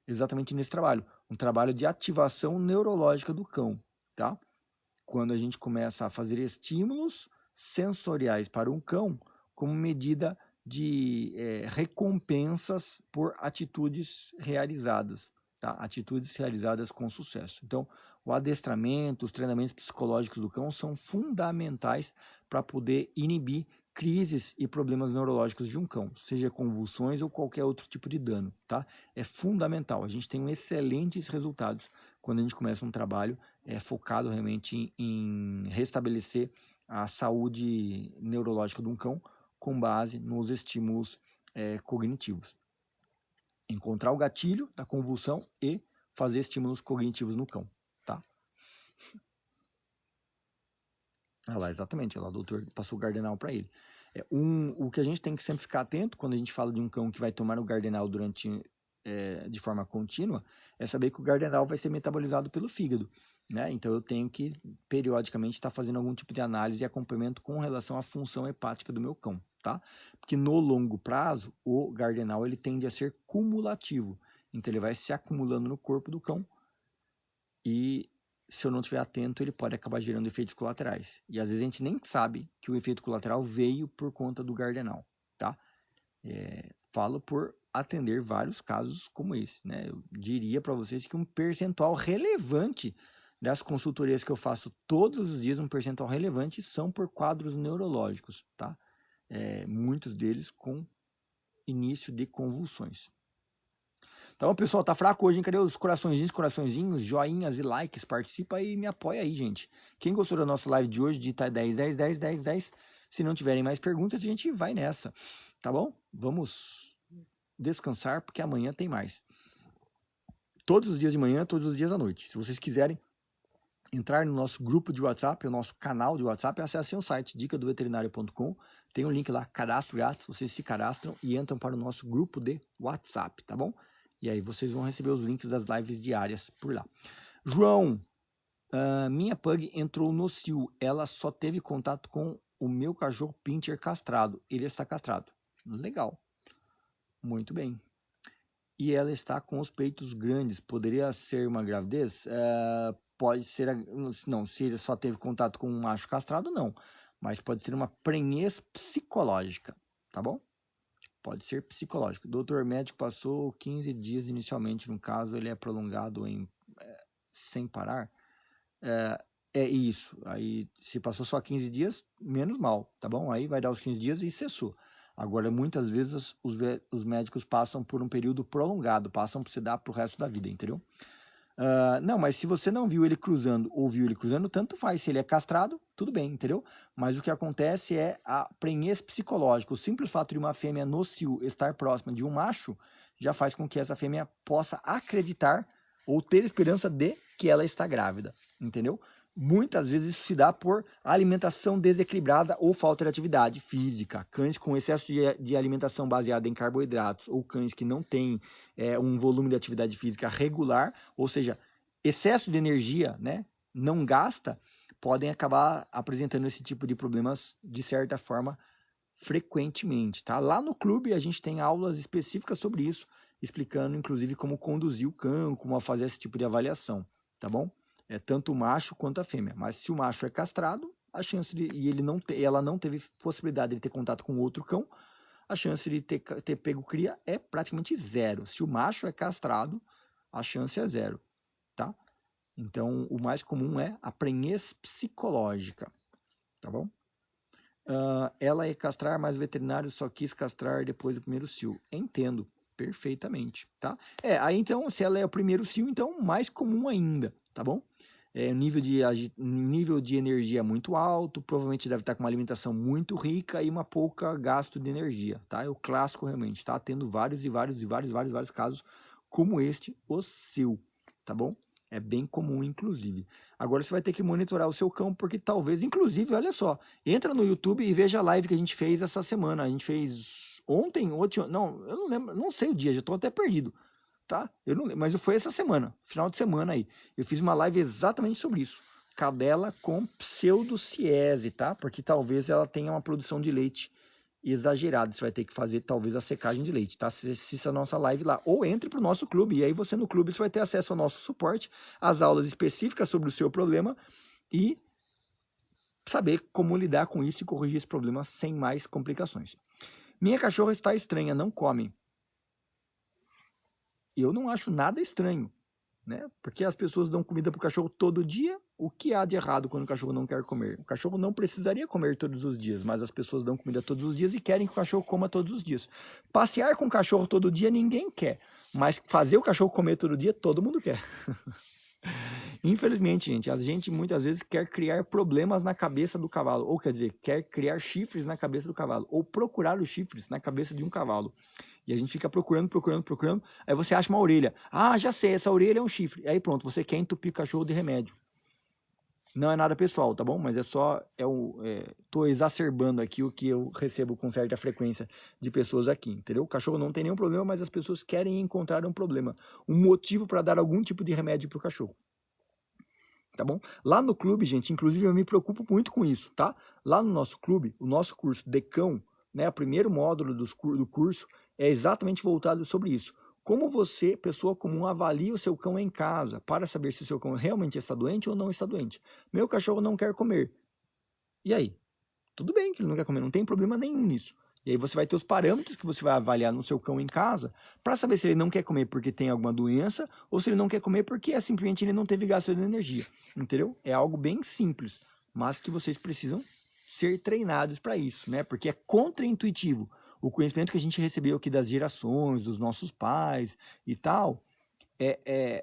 exatamente nesse trabalho, um trabalho de ativação neurológica do cão, tá? Quando a gente começa a fazer estímulos sensoriais para um cão como medida de recompensas por atitudes realizadas, tá? Atitudes realizadas com sucesso. Então, o adestramento, os treinamentos psicológicos do cão são fundamentais para poder inibir crises e problemas neurológicos de um cão, seja convulsões ou qualquer outro tipo de dano, tá? É fundamental, a gente tem excelentes resultados quando a gente começa um trabalho focado realmente em restabelecer a saúde neurológica de um cão com base nos estímulos cognitivos. Encontrar o gatilho da convulsão e fazer estímulos cognitivos no cão, tá? Ah lá, exatamente, lá o doutor passou o Gardenal para ele. O que a gente tem que sempre ficar atento quando a gente fala de um cão que vai tomar o Gardenal de forma contínua, é saber que o Gardenal vai ser metabolizado pelo fígado, né? Então eu tenho que periodicamente estar fazendo algum tipo de análise e acompanhamento com relação à função hepática do meu cão, tá? Porque no longo prazo, o Gardenal ele tende a ser cumulativo, então ele vai se acumulando no corpo do cão e se eu não estiver atento, ele pode acabar gerando efeitos colaterais. E às vezes a gente nem sabe que o efeito colateral veio por conta do Gardenal, tá? Falo por atender vários casos como esse, né? Eu diria para vocês que um percentual relevante das consultorias que eu faço todos os dias, um percentual relevante são por quadros neurológicos, tá? Muitos deles com início de convulsões. Então, pessoal, tá fraco hoje, hein? Cadê os coraçõezinhos, joinhas e likes? Participa aí e me apoia aí, gente. Quem gostou da nossa live de hoje, digita 10, 10, 10, 10, 10. Se não tiverem mais perguntas, a gente vai nessa, tá bom? Vamos descansar, porque amanhã tem mais. Todos os dias de manhã, todos os dias à noite. Se vocês quiserem entrar no nosso grupo de WhatsApp, o nosso canal de WhatsApp, acessem o site dicadoveterinário.com, tem um link lá, cadastro grátis, vocês se cadastram e entram para o nosso grupo de WhatsApp, tá bom? E aí vocês vão receber os links das lives diárias por lá. João, minha pug entrou no cio, ela só teve contato com o meu cachorro pincher castrado, ele está castrado. Legal, muito bem. E ela está com os peitos grandes, poderia ser uma gravidez? Pode ser, não, se ele só teve contato com um macho castrado, não. Mas pode ser uma prenhez psicológica, tá bom? Pode ser psicológico. O doutor médico passou 15 dias inicialmente, no caso ele é prolongado sem parar. É isso, aí se passou só 15 dias, menos mal, tá bom? Aí vai dar os 15 dias e cessou. Agora, muitas vezes os médicos passam por um período prolongado, passam para você dar para o resto da vida, entendeu? Não, mas se você não viu ele cruzando ou viu ele cruzando, tanto faz. Se ele é castrado, tudo bem, entendeu? Mas o que acontece é a prenhez psicológica. O simples fato de uma fêmea no cio estar próxima de um macho já faz com que essa fêmea possa acreditar ou ter esperança de que ela está grávida, entendeu? Muitas vezes isso se dá por alimentação desequilibrada ou falta de atividade física. Cães com excesso de alimentação baseada em carboidratos ou cães que não têm um volume de atividade física regular, ou seja, excesso de energia, né, não gasta, podem acabar apresentando esse tipo de problemas de certa forma frequentemente. Tá? Lá no clube a gente tem aulas específicas sobre isso, explicando inclusive como conduzir o cão, como fazer esse tipo de avaliação, tá bom? Tanto o macho quanto a fêmea. Mas se o macho é castrado, a chance de ela não teve possibilidade de ter contato com outro cão, a chance de ter pego cria é praticamente zero. Se o macho é castrado, a chance é zero, tá? Então, o mais comum é a prenhez psicológica, tá bom? Ela é castrar, mas o veterinário só quis castrar depois do primeiro cio. Entendo perfeitamente, tá? Aí então, se ela é o primeiro cio, então mais comum ainda, tá bom? Nível de energia muito alto, provavelmente deve estar com uma alimentação muito rica e uma pouca gasto de energia, tá? É o clássico realmente, tá? Tendo vários casos como este, o seu, tá bom? É bem comum, inclusive. Agora você vai ter que monitorar o seu cão, porque talvez, inclusive, olha só, entra no YouTube e veja a live que a gente fez essa semana. A gente fez ontem, não, eu não lembro, não sei o dia, já estou até perdido. Tá? Eu não lembro, mas foi essa semana, final de semana aí. Eu fiz uma live exatamente sobre isso. Cadela com pseudociese, tá? Porque talvez ela tenha uma produção de leite exagerada. Você vai ter que fazer talvez a secagem de leite, tá? Assista a nossa live lá. Ou entre para o nosso clube. E aí você no clube você vai ter acesso ao nosso suporte, às aulas específicas sobre o seu problema e saber como lidar com isso e corrigir esse problema sem mais complicações. Minha cachorra está estranha, não come. Eu não acho nada estranho, né? Porque as pessoas dão comida para o cachorro todo dia. O que há de errado quando o cachorro não quer comer? O cachorro não precisaria comer todos os dias, mas as pessoas dão comida todos os dias e querem que o cachorro coma todos os dias. Passear com o cachorro todo dia ninguém quer, mas fazer o cachorro comer todo dia todo mundo quer. Infelizmente, gente, a gente muitas vezes quer criar problemas na cabeça do cavalo, ou quer dizer, quer criar chifres na cabeça do cavalo, ou procurar os chifres na cabeça de um cavalo. E a gente fica procurando, aí você acha uma orelha. Ah, já sei, essa orelha é um chifre. Aí pronto, você quer entupir o cachorro de remédio. Não é nada pessoal, tá bom? Mas é só, tô exacerbando aqui o que eu recebo com certa frequência de pessoas aqui, entendeu? O cachorro não tem nenhum problema, mas as pessoas querem encontrar um problema, um motivo para dar algum tipo de remédio pro cachorro. Tá bom? Lá no clube, gente, inclusive eu me preocupo muito com isso, tá? Lá no nosso clube, o nosso curso de cão, né, o primeiro módulo do curso é exatamente voltado sobre isso. Como você, pessoa comum, avalia o seu cão em casa para saber se o seu cão realmente está doente ou não está doente. Meu cachorro não quer comer. E aí? Tudo bem que ele não quer comer, não tem problema nenhum nisso. E aí você vai ter os parâmetros que você vai avaliar no seu cão em casa para saber se ele não quer comer porque tem alguma doença ou se ele não quer comer porque simplesmente ele não teve gasto de energia. Entendeu? É algo bem simples, mas que vocês precisam ser treinados para isso, né? Porque é contraintuitivo. O conhecimento que a gente recebeu aqui das gerações, dos nossos pais e tal,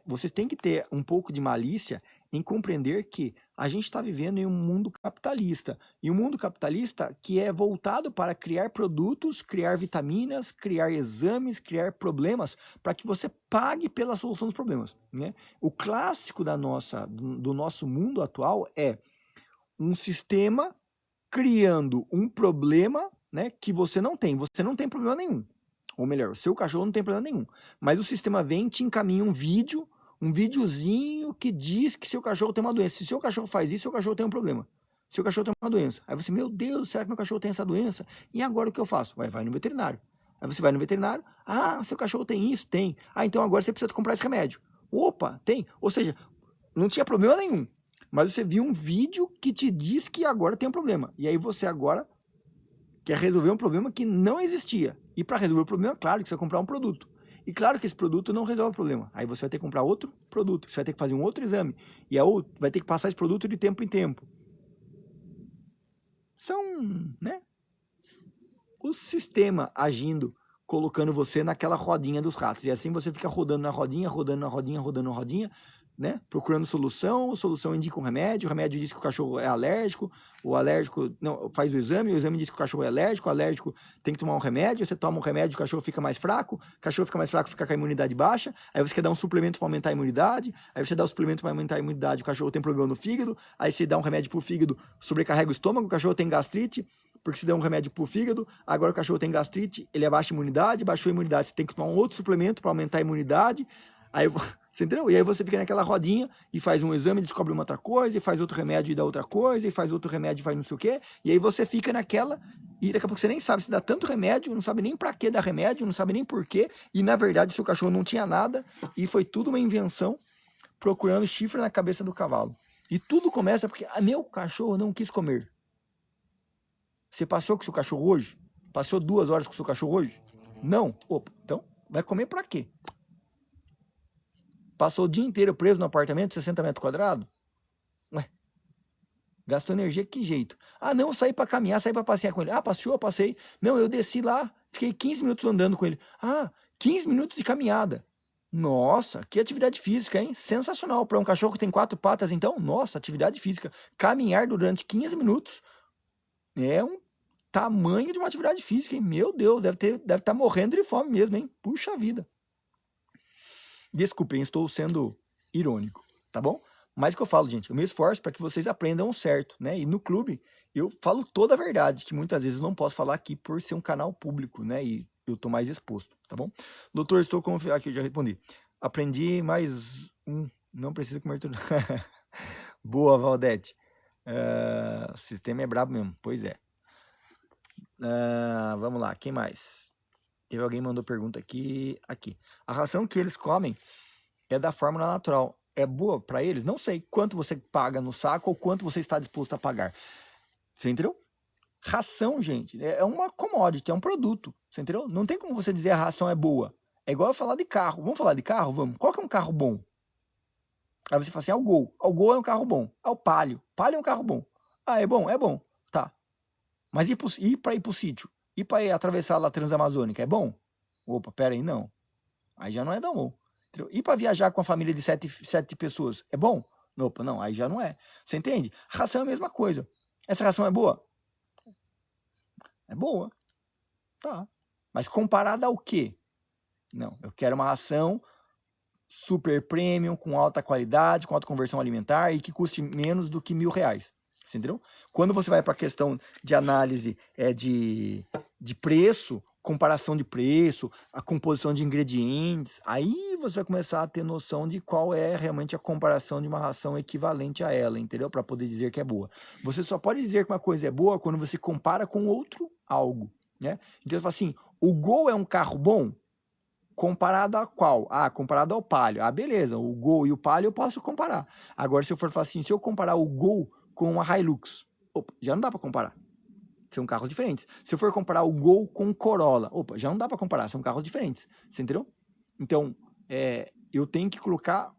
vocês têm que ter um pouco de malícia em compreender que A gente está vivendo em um mundo capitalista. E um mundo capitalista que é voltado para criar produtos, criar vitaminas, criar exames, criar problemas, para que você pague pela solução dos problemas, né? O clássico do nosso mundo atual é um sistema criando um problema, né, que você não tem. Você não tem problema nenhum. Ou melhor, o seu cachorro não tem problema nenhum. Mas o sistema vem e te encaminha um videozinho que diz que seu cachorro tem uma doença. Se seu cachorro faz isso, seu cachorro tem um problema. Seu cachorro tem uma doença. Aí você, meu Deus, será que meu cachorro tem essa doença? E agora o que eu faço? Vai no veterinário. Aí você vai no veterinário. Ah, seu cachorro tem isso? Tem. Ah, então agora você precisa comprar esse remédio. Opa, tem. Ou seja, não tinha problema nenhum. Mas você viu um vídeo que te diz que agora tem um problema. E aí você agora quer resolver um problema que não existia. E para resolver o problema, claro que você vai comprar um produto. E claro que esse produto não resolve o problema. Aí você vai ter que comprar outro produto. Você vai ter que fazer um outro exame. E vai ter que passar esse produto de tempo em tempo. São, né? O sistema agindo, colocando você naquela rodinha dos ratos. E assim você fica rodando na rodinha, né? Procurando solução, solução indica um remédio, o remédio diz que o cachorro é alérgico, o alérgico não, faz o exame diz que o cachorro é alérgico, o alérgico tem que tomar um remédio, você toma um remédio, o cachorro fica mais fraco, fica com a imunidade baixa, aí você quer dar um suplemento para aumentar a imunidade, aí você dá o suplemento para aumentar a imunidade, o cachorro tem problema no fígado, aí você dá um remédio para o fígado, sobrecarrega o estômago, o cachorro tem gastrite, porque se der um remédio para o fígado, agora o cachorro tem gastrite, ele abaixa a imunidade, baixou a imunidade, você tem que tomar um outro suplemento para aumentar a imunidade, aí você entendeu? E aí você fica naquela rodinha e faz um exame, descobre uma outra coisa, e faz outro remédio e dá outra coisa, e faz outro remédio e faz não sei o quê. E aí você fica naquela, e daqui a pouco você nem sabe se dá tanto remédio, não sabe nem pra que dar remédio, não sabe nem por quê. E na verdade o seu cachorro não tinha nada, e foi tudo uma invenção, procurando chifre na cabeça do cavalo. E tudo começa porque meu cachorro não quis comer. Você passou com o seu cachorro hoje? Passou 2 horas com o seu cachorro hoje? Não? Opa, então vai comer pra quê? Passou o dia inteiro preso no apartamento, 60 metros quadrados? Ué, gastou energia, que jeito? Ah, não, eu saí para caminhar, saí para passear com ele. Ah, passeou, passei. Não, eu desci lá, fiquei 15 minutos andando com ele. Ah, 15 minutos de caminhada. Nossa, que atividade física, hein? Sensacional. Para um cachorro que tem 4 patas, então, nossa, atividade física. Caminhar durante 15 minutos é um tamanho de uma atividade física, hein? Meu Deus, deve estar morrendo de fome mesmo, hein? Puxa vida. Desculpem, estou sendo irônico, tá bom? Mas o que eu falo, gente, eu me esforço para que vocês aprendam o certo, né? E no clube eu falo toda a verdade, que muitas vezes eu não posso falar aqui por ser um canal público, né? E eu tô mais exposto, tá bom? Doutor, estou confiando. Aqui, eu já respondi. Aprendi mais um. Não precisa comer tudo. Boa, Valdete. O sistema é brabo mesmo, pois é. Vamos lá, quem mais? Teve alguém mandou pergunta aqui. A ração que eles comem é da fórmula natural. É boa para eles? Não sei quanto você paga no saco ou quanto você está disposto a pagar. Você entendeu? Ração, gente, é uma commodity, é um produto. Você entendeu? Não tem como você dizer a ração é boa. É igual eu falar de carro. Vamos falar de carro? Vamos. Qual que é um carro bom? Aí você fala assim, o Gol. O Gol é um carro bom. O Palio. Palio é um carro bom. Ah, é bom? É bom. Tá. Mas e para ir pro sítio? E para ir atravessar a Transamazônica? É bom? Opa, pera aí, não. Aí já não é tão bom. E para viajar com a família de 7 pessoas? É bom? Opa, não, aí já não é. Você entende? Ração é a mesma coisa. Essa ração é boa? É boa. Tá. Mas comparada ao quê? Não, eu quero uma ração super premium, com alta qualidade, com alta conversão alimentar e que custe menos do que R$1.000. Você entendeu? Quando você vai para a questão de análise de preço, comparação de preço, a composição de ingredientes, aí você vai começar a ter noção de qual é realmente a comparação de uma ração equivalente a ela, entendeu? Para poder dizer que é boa. Você só pode dizer que uma coisa é boa quando você compara com outro algo, né? Então você fala assim, o Gol é um carro bom? Comparado a qual? Ah, comparado ao Palio. Ah, beleza, o Gol e o Palio eu posso comparar. Agora, se eu for falar assim, se eu comparar o Gol com uma Hilux, opa, já não dá para comparar. São carros diferentes. Se eu for comparar o Gol com o Corolla, opa, já não dá para comparar, são carros diferentes. Você entendeu? Então, eu tenho que colocar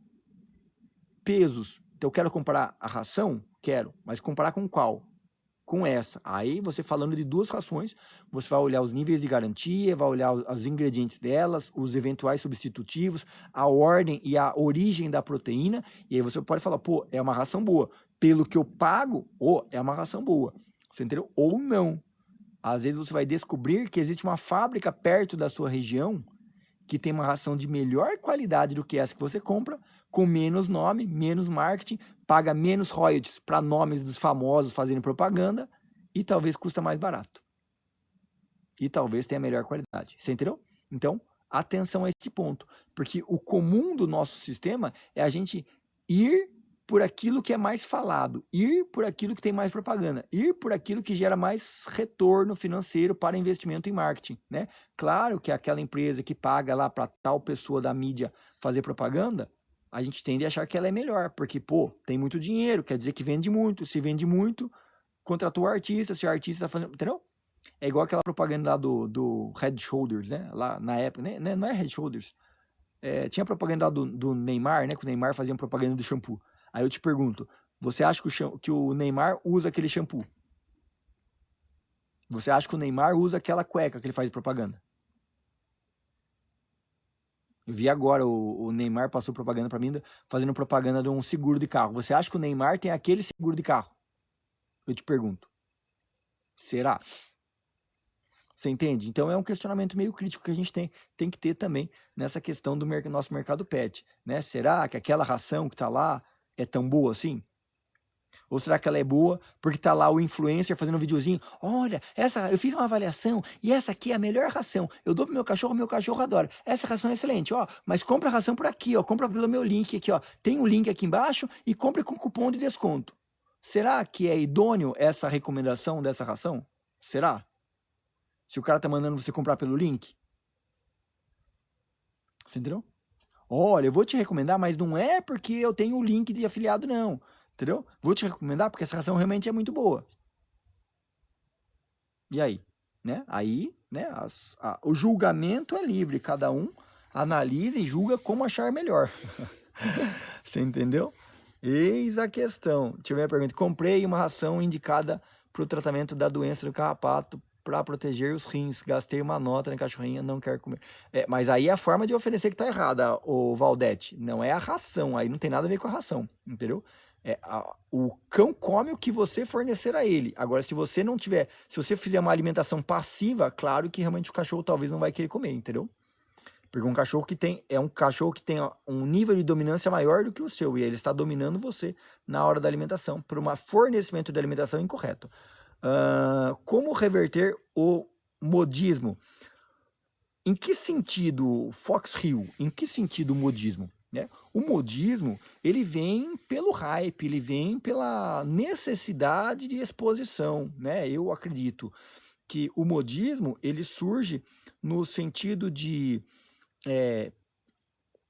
pesos. Então, eu quero comparar a ração? Quero. Mas comparar com qual? Com essa. Aí, você falando de 2 rações, você vai olhar os níveis de garantia, vai olhar os ingredientes delas, os eventuais substitutivos, a ordem e a origem da proteína, e aí você pode falar, pô, é uma ração boa. pelo que eu pago, é uma ração boa, você entendeu? Ou não. Às vezes você vai descobrir que existe uma fábrica perto da sua região que tem uma ração de melhor qualidade do que essa que você compra, com menos nome, menos marketing, paga menos royalties para nomes dos famosos fazendo propaganda e talvez custa mais barato. E talvez tenha melhor qualidade. Você entendeu? Então, atenção a esse ponto. Porque o comum do nosso sistema é a gente ir por aquilo que é mais falado, ir por aquilo que tem mais propaganda, ir por aquilo que gera mais retorno financeiro para investimento em marketing, né? Claro que aquela empresa que paga lá para tal pessoa da mídia fazer propaganda, a gente tende a achar que ela é melhor, porque, tem muito dinheiro, quer dizer que vende muito, se vende muito, contratou o artista, se o artista está fazendo, entendeu? É igual aquela propaganda lá do Head Shoulders, né? Lá na época, né? Não é Head Shoulders. Tinha propaganda lá do Neymar, né? Que o Neymar fazia propaganda do shampoo. Aí eu te pergunto, você acha que o Neymar usa aquele shampoo? Você acha que o Neymar usa aquela cueca que ele faz propaganda? Eu vi agora, o Neymar passou propaganda para mim, fazendo propaganda de um seguro de carro. Você acha que o Neymar tem aquele seguro de carro? Eu te pergunto. Será? Você entende? Então é um questionamento meio crítico que a gente tem que ter também nessa questão do nosso mercado pet, né? Será que aquela ração que está lá é tão boa assim? Ou será que ela é boa porque está lá o influencer fazendo um videozinho? Olha, eu fiz uma avaliação e essa aqui é a melhor ração. Eu dou pro meu cachorro adora. Essa ração é excelente, ó. Mas compra a ração por aqui, ó. Compra pelo meu link aqui, ó. Tem um link aqui embaixo e compre com cupom de desconto. Será que é idôneo essa recomendação dessa ração? Será? Se o cara tá mandando você comprar pelo link? Você entendeu? Olha, eu vou te recomendar, mas não é porque eu tenho o link de afiliado, não. Entendeu? Vou te recomendar porque essa ração realmente é muito boa. E aí? Né? Aí, né, o julgamento é livre. Cada um analisa e julga como achar melhor. Você entendeu? Eis a questão. Deixa eu ver a pergunta. Comprei uma ração indicada para o tratamento da doença do carrapato para proteger os rins. Gastei uma nota na cachorrinha, não quero comer. Mas aí é a forma de oferecer que tá errada, o Valdete. Não é a ração, aí não tem nada a ver com a ração, entendeu? O cão come o que você fornecer a ele. Agora, se você não tiver, se você fizer uma alimentação passiva, claro que realmente o cachorro talvez não vai querer comer, entendeu? Porque um cachorro que tem um nível de dominância maior do que o seu, e ele está dominando você na hora da alimentação, por um fornecimento de alimentação incorreto. Como reverter o modismo? Em que sentido, Fox Hill, em que sentido o modismo? Né? O modismo, ele vem pelo hype, ele vem pela necessidade de exposição. Né? Eu acredito que o modismo, ele surge no sentido de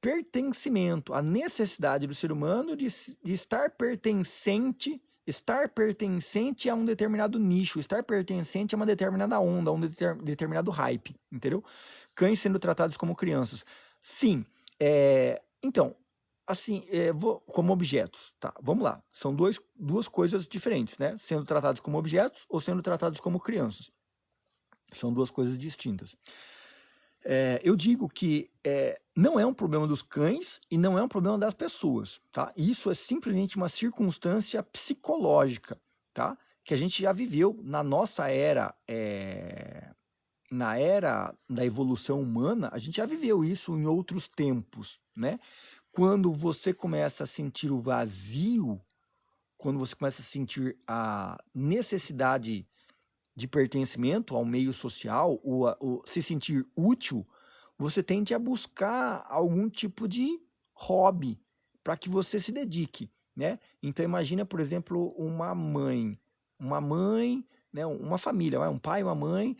pertencimento, a necessidade do ser humano de estar pertencente a um determinado nicho, estar pertencente a uma determinada onda, a um determinado hype, entendeu? Cães sendo tratados como crianças. Sim, então, assim, como objetos, tá? Vamos lá, são duas coisas diferentes, né? Sendo tratados como objetos ou sendo tratados como crianças. São duas coisas distintas. Eu digo que não é um problema dos cães e não é um problema das pessoas, tá? Isso é simplesmente uma circunstância psicológica, tá? Que a gente já viveu na nossa era, na era da evolução humana, a gente já viveu isso em outros tempos, né? Quando você começa a sentir o vazio, quando você começa a sentir a necessidade de pertencimento ao meio social, se sentir útil, você tende a buscar algum tipo de hobby para que você se dedique, né? Então imagina, por exemplo, uma mãe, né, uma família, um pai e uma mãe.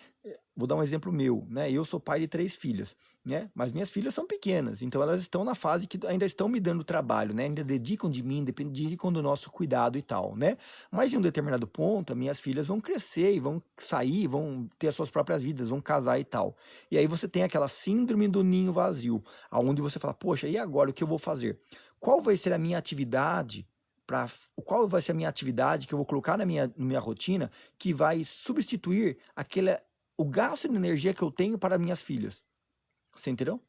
Vou dar um exemplo meu, né? Eu sou pai de 3 filhas, né? Mas minhas filhas são pequenas, então elas estão na fase que ainda estão me dando trabalho, né? Ainda dedicam de mim, dedicam do nosso cuidado e tal, né? Mas em um determinado ponto, minhas filhas vão crescer e vão sair, vão ter as suas próprias vidas, vão casar e tal. E aí você tem aquela síndrome do ninho vazio, aonde você fala, poxa, e agora o que eu vou fazer? Qual vai ser a minha atividade? Qual vai ser a minha atividade que eu vou colocar na minha rotina que vai substituir o gasto de energia que eu tenho para minhas filhas? Você entendeu?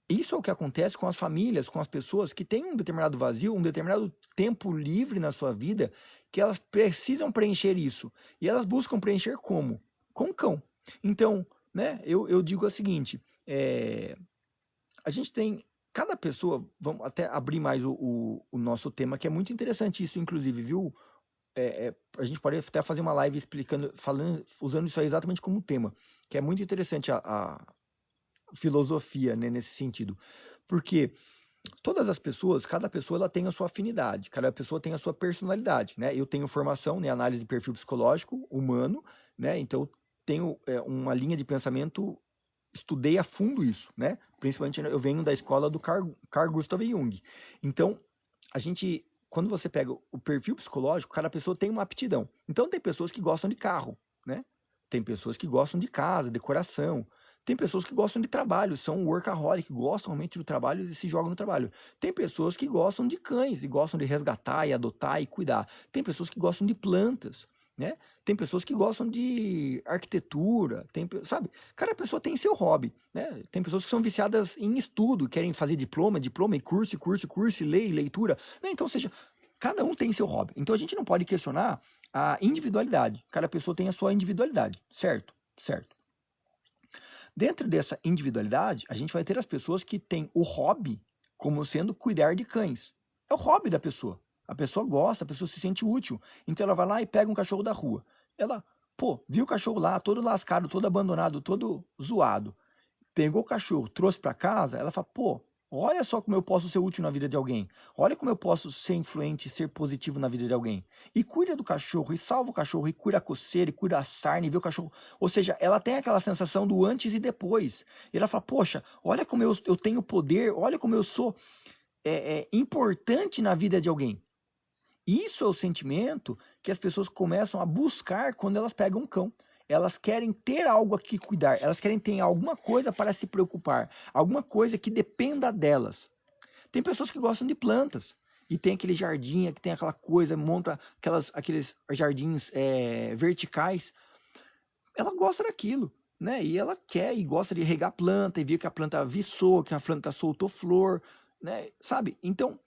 Isso é o que acontece com as famílias, com as pessoas que têm um determinado vazio, um determinado tempo livre na sua vida, que elas precisam preencher isso. E elas buscam preencher como? Com cão. Então, né, eu digo o seguinte, a gente tem, cada pessoa, vamos até abrir mais o nosso tema, que é muito interessante isso, inclusive, viu? A gente pode até fazer uma live explicando, falando, usando isso aí exatamente como tema, que é muito interessante a filosofia, né, nesse sentido. Porque todas as pessoas, cada pessoa ela tem a sua afinidade, cada pessoa tem a sua personalidade, né? Eu tenho formação em análise de perfil psicológico humano, né? Então tenho uma linha de pensamento, estudei a fundo isso, né? Principalmente eu venho da escola do Carl Gustav Jung. Então a gente, quando você pega o perfil psicológico, cada pessoa tem uma aptidão. Então tem pessoas que gostam de carro, né? Tem pessoas que gostam de casa, decoração. Tem pessoas que gostam de trabalho, são workaholic, gostam realmente do trabalho e se jogam no trabalho. Tem pessoas que gostam de cães e gostam de resgatar e adotar e cuidar. Tem pessoas que gostam de plantas, né? Tem pessoas que gostam de arquitetura, sabe? Cada pessoa tem seu hobby, né? Tem pessoas que são viciadas em estudo, querem fazer diploma e curso, leitura, né? Então, ou seja, cada um tem seu hobby. Então a gente não pode questionar a individualidade. Cada pessoa tem a sua individualidade, certo? Certo. Dentro dessa individualidade, a gente vai ter as pessoas que têm o hobby como sendo cuidar de cães. É o hobby da pessoa. A pessoa gosta, a pessoa se sente útil. Então ela vai lá e pega um cachorro da rua. Ela, viu o cachorro lá, todo lascado, todo abandonado, todo zoado. Pegou o cachorro, trouxe para casa, ela fala, olha só como eu posso ser útil na vida de alguém. Olha como eu posso ser influente, ser positivo na vida de alguém. E cuida do cachorro, e salva o cachorro, e cura a coceira, e cura a sarna, e vê o cachorro. Ou seja, ela tem aquela sensação do antes e depois. E ela fala, poxa, olha como eu tenho poder, olha como eu sou importante na vida de alguém. Isso é o sentimento que as pessoas começam a buscar quando elas pegam um cão. Elas querem ter algo a que cuidar, elas querem ter alguma coisa para se preocupar, alguma coisa que dependa delas. Tem pessoas que gostam de plantas, e tem aquele jardim, que tem aquela coisa, monta aqueles jardins verticais. Ela gosta daquilo, né? E ela quer e gosta de regar a planta, e ver que a planta viçou, que a planta soltou flor, né? Sabe? Então,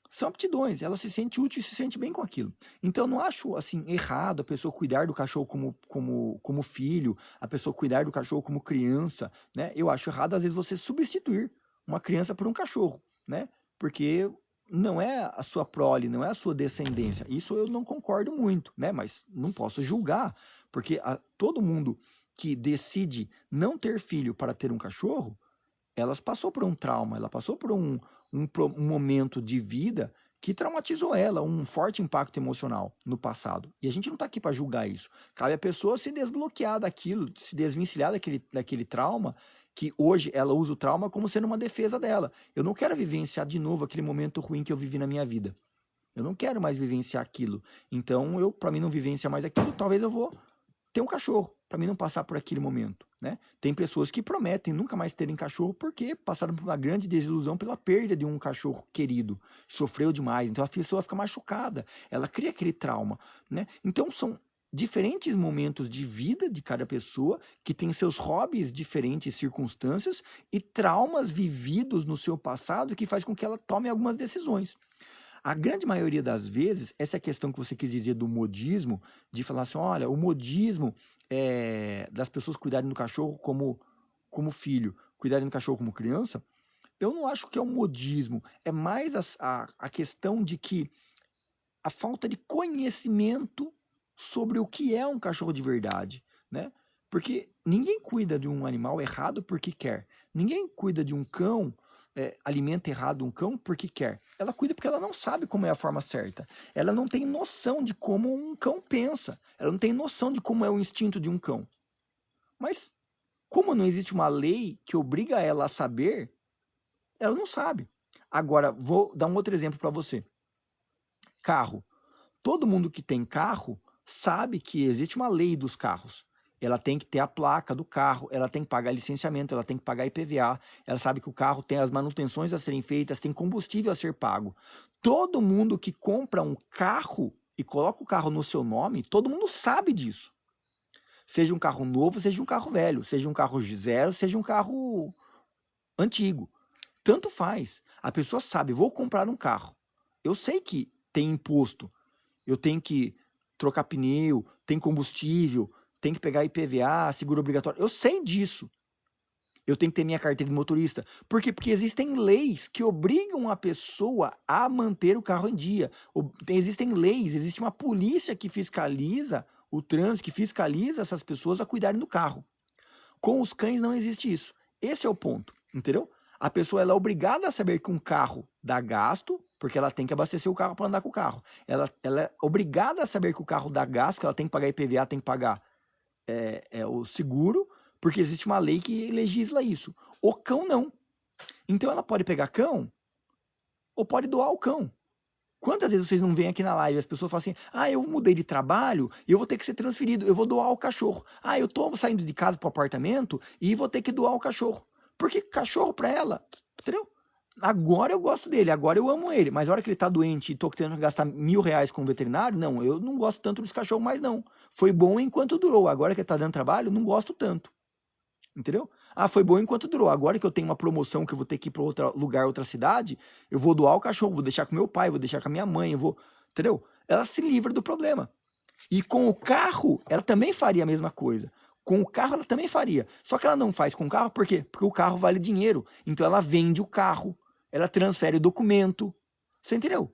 são aptidões, ela se sente útil e se sente bem com aquilo. Então eu não acho assim errado a pessoa cuidar do cachorro como filho, a pessoa cuidar do cachorro como criança, né? Eu acho errado às vezes você substituir uma criança por um cachorro, né? Porque não é a sua prole, não é a sua descendência. Isso eu não concordo muito, né? Mas não posso julgar, porque todo mundo que decide não ter filho para ter um cachorro, elas passou por um trauma, ela passou por um momento de vida que traumatizou ela, um forte impacto emocional no passado. E a gente não está aqui para julgar isso. Cabe a pessoa se desbloquear daquilo, se desvencilhar daquele trauma, que hoje ela usa o trauma como sendo uma defesa dela. Eu não quero vivenciar de novo aquele momento ruim que eu vivi na minha vida. Eu não quero mais vivenciar aquilo. Então, para mim não vivenciar mais aquilo, talvez eu vou ter um cachorro, para mim não passar por aquele momento, né? Tem pessoas que prometem nunca mais terem cachorro porque passaram por uma grande desilusão pela perda de um cachorro querido, sofreu demais, então a pessoa fica machucada, ela cria aquele trauma, né? Então são diferentes momentos de vida de cada pessoa que tem seus hobbies, diferentes circunstâncias e traumas vividos no seu passado que faz com que ela tome algumas decisões. A grande maioria das vezes, essa questão que você quis dizer do modismo, de falar assim, olha, o modismo das pessoas cuidarem do cachorro como filho, cuidarem do cachorro como criança, eu não acho que é um modismo, é mais a questão de que a falta de conhecimento sobre o que é um cachorro de verdade, né? Porque ninguém cuida de um animal errado porque quer. Ninguém cuida de um cão, alimenta errado um cão porque quer. Ela cuida porque ela não sabe como é a forma certa. Ela não tem noção de como um cão pensa. Ela não tem noção de como é o instinto de um cão. Mas, como não existe uma lei que obriga ela a saber, ela não sabe. Agora, vou dar um outro exemplo para você. Carro. Todo mundo que tem carro sabe que existe uma lei dos carros. Ela tem que ter a placa do carro, ela tem que pagar licenciamento, ela tem que pagar IPVA, ela sabe que o carro tem as manutenções a serem feitas, tem combustível a ser pago. Todo mundo que compra um carro e coloca o carro no seu nome, todo mundo sabe disso. Seja um carro novo, seja um carro velho, seja um carro zero, seja um carro antigo. Tanto faz. A pessoa sabe, vou comprar um carro. Eu sei que tem imposto, eu tenho que trocar pneu, tem combustível, tem que pegar IPVA, seguro obrigatório. Eu sei disso. Eu tenho que ter minha carteira de motorista. Por quê? Porque existem leis que obrigam a pessoa a manter o carro em dia. Existem leis, existe uma polícia que fiscaliza o trânsito, que fiscaliza essas pessoas a cuidarem do carro. Com os cães não existe isso. Esse é o ponto, entendeu? A pessoa ela é obrigada a saber que um carro dá gasto, porque ela tem que abastecer o carro para andar com o carro. Ela é obrigada a saber que o carro dá gasto, que ela tem que pagar IPVA, tem que pagar o seguro, porque existe uma lei que legisla isso. O cão não. Então ela pode pegar cão ou pode doar o cão. Quantas vezes vocês não vêm aqui na live e as pessoas falam assim, ah, eu mudei de trabalho e eu vou ter que ser transferido, eu vou doar o cachorro. Ah, eu tô saindo de casa pro apartamento e vou ter que doar o cachorro. Porque cachorro pra ela, entendeu? Agora eu gosto dele, agora eu amo ele, mas a hora que ele tá doente e tô tendo que gastar R$ 1.000 com o veterinário, não, eu não gosto tanto desse cachorro mais não. Foi bom enquanto durou, agora que ele tá dando trabalho, não gosto tanto. Entendeu? Ah, foi bom enquanto durou. Agora que eu tenho uma promoção que eu vou ter que ir para outro lugar, outra cidade, eu vou doar o cachorro, vou deixar com meu pai, vou deixar com a minha mãe, eu vou. Entendeu? Ela se livra do problema. E com o carro, ela também faria a mesma coisa. Com o carro, ela também faria. Só que ela não faz com o carro, por quê? Porque o carro vale dinheiro. Então ela vende o carro, ela transfere o documento. Você entendeu?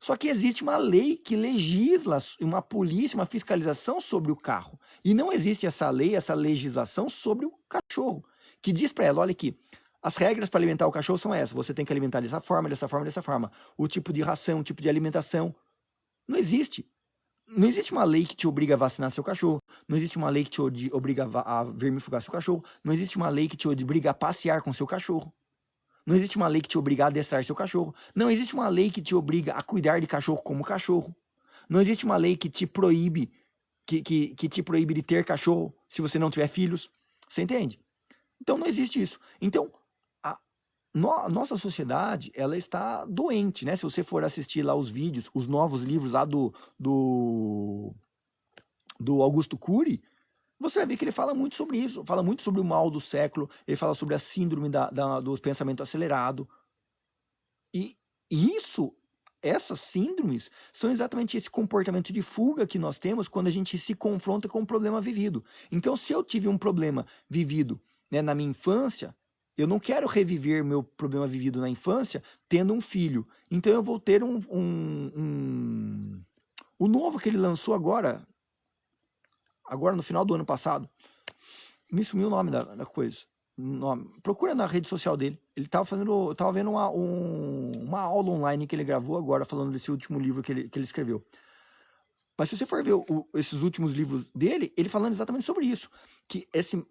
Só que existe uma lei que legisla, uma polícia, uma fiscalização sobre o carro. E não existe essa lei, essa legislação sobre o cachorro, que diz para ela, olha aqui, as regras para alimentar o cachorro são essas, você tem que alimentar dessa forma, dessa forma, dessa forma. O tipo de ração, o tipo de alimentação. Não existe. Não existe uma lei que te obriga a vacinar seu cachorro, não existe uma lei que te obriga a vermifugar seu cachorro, não existe uma lei que te obriga a passear com seu cachorro. Não existe uma lei que te obriga a adestrar seu cachorro. Não existe uma lei que te obriga a cuidar de cachorro como cachorro. Não existe uma lei que te proíbe que te proíbe de ter cachorro se você não tiver filhos. Você entende? Então não existe isso. Então, nossa sociedade, ela está doente, né? Se você for assistir lá os vídeos, os novos livros lá do Augusto Cury, você vai ver que ele fala muito sobre isso, fala muito sobre o mal do século, ele fala sobre a síndrome do pensamento acelerado. E essas síndromes são exatamente esse comportamento de fuga que nós temos quando a gente se confronta com um problema vivido. Então, se eu tive um problema vivido, né, na minha infância, eu não quero reviver meu problema vivido na infância tendo um filho. Então, eu vou ter o novo que ele lançou agora no final do ano passado. Me sumiu o nome da coisa. Procura na rede social dele. Ele estava vendo uma aula online que ele gravou agora, falando desse último livro que ele escreveu. Mas se você for ver esses últimos livros dele, ele falando exatamente sobre isso. Que esse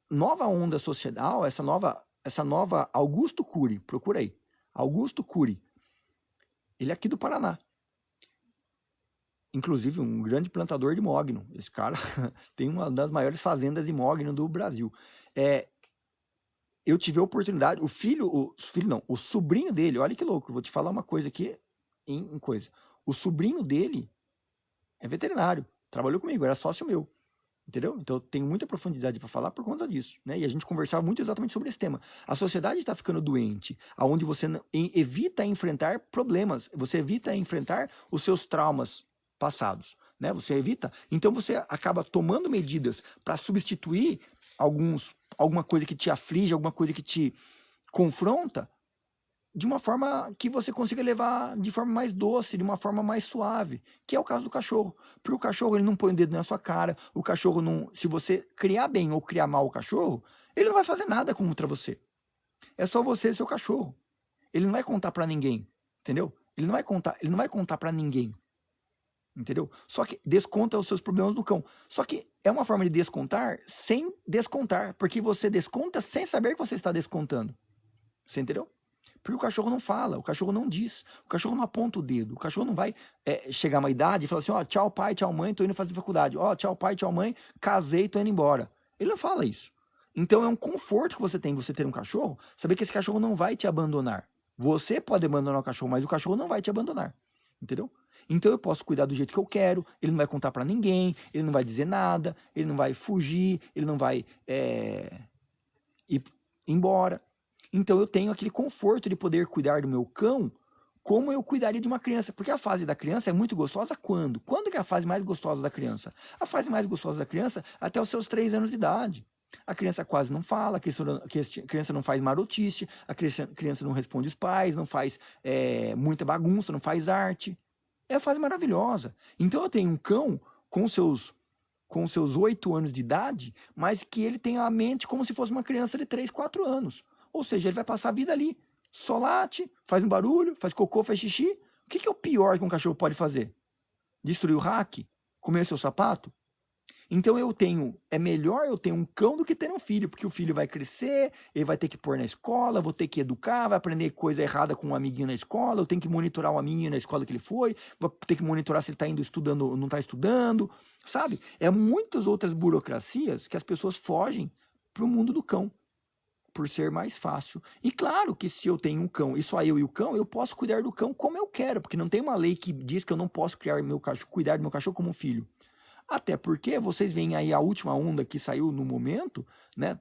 nova onda social, essa nova Augusto Cury, procura aí. Augusto Cury. Ele é aqui do Paraná. Inclusive um grande plantador de mogno. Esse cara tem uma das maiores fazendas de mogno do Brasil. Eu tive a oportunidade, o sobrinho dele, olha que louco, eu vou te falar uma coisa aqui, em coisa. O sobrinho dele é veterinário, trabalhou comigo, era sócio meu, entendeu? Então eu tenho muita profundidade para falar por conta disso, né? E a gente conversava muito exatamente sobre esse tema. A sociedade está ficando doente, aonde você evita enfrentar problemas, você evita enfrentar os seus traumas passados, né? Você evita, então você acaba tomando medidas para substituir alguma coisa que te aflige, alguma coisa que te confronta, de uma forma que você consiga levar de forma mais doce, de uma forma mais suave, que é o caso do cachorro. Porque o cachorro, ele não põe o dedo na sua cara, o cachorro não, se você criar bem ou criar mal o cachorro, ele não vai fazer nada contra você. É só você e seu cachorro. Ele não vai contar para ninguém, entendeu? Ele não vai contar para ninguém. Entendeu? Só que desconta os seus problemas do cão. Só que é uma forma de descontar sem descontar, porque você desconta sem saber que você está descontando. Você entendeu? Porque o cachorro não fala, o cachorro não diz, o cachorro não aponta o dedo, o cachorro não vai chegar a uma idade e falar assim, ó, tchau pai, tchau mãe, tô indo fazer faculdade, ó, tchau pai, tchau mãe, casei, tô indo embora. Ele não fala isso. Então é um conforto que você tem, você ter um cachorro, saber que esse cachorro não vai te abandonar. Você pode abandonar o cachorro, mas o cachorro não vai te abandonar. Entendeu? Então eu posso cuidar do jeito que eu quero, ele não vai contar para ninguém, ele não vai dizer nada, ele não vai fugir, ele não vai ir embora. Então eu tenho aquele conforto de poder cuidar do meu cão como eu cuidaria de uma criança. Porque a fase da criança é muito gostosa quando? Quando que é a fase mais gostosa da criança? A fase mais gostosa da criança até os seus 3 anos de idade. A criança quase não fala, a criança não faz marotice, a criança não responde os pais, não faz muita bagunça, não faz arte. É a fase maravilhosa. Então eu tenho um cão com seus 8 anos de idade, mas que ele tem a mente como se fosse uma criança de 3, 4 anos. Ou seja, ele vai passar a vida ali. Só late, faz um barulho, faz cocô, faz xixi. O que é o pior que um cachorro pode fazer? Destruir o rack? Comer seu sapato? Então é melhor eu ter um cão do que ter um filho, porque o filho vai crescer, ele vai ter que pôr na escola, vou ter que educar, vai aprender coisa errada com um amiguinho na escola, eu tenho que monitorar o amiguinho na escola que ele foi, vou ter que monitorar se ele está indo estudando ou não está estudando, sabe? É muitas outras burocracias que as pessoas fogem para o mundo do cão, por ser mais fácil. E claro que se eu tenho um cão e só eu e o cão, eu posso cuidar do cão como eu quero, porque não tem uma lei que diz que eu não posso cuidar do meu cachorro como um filho. Até porque vocês veem aí a última onda que saiu no momento, né?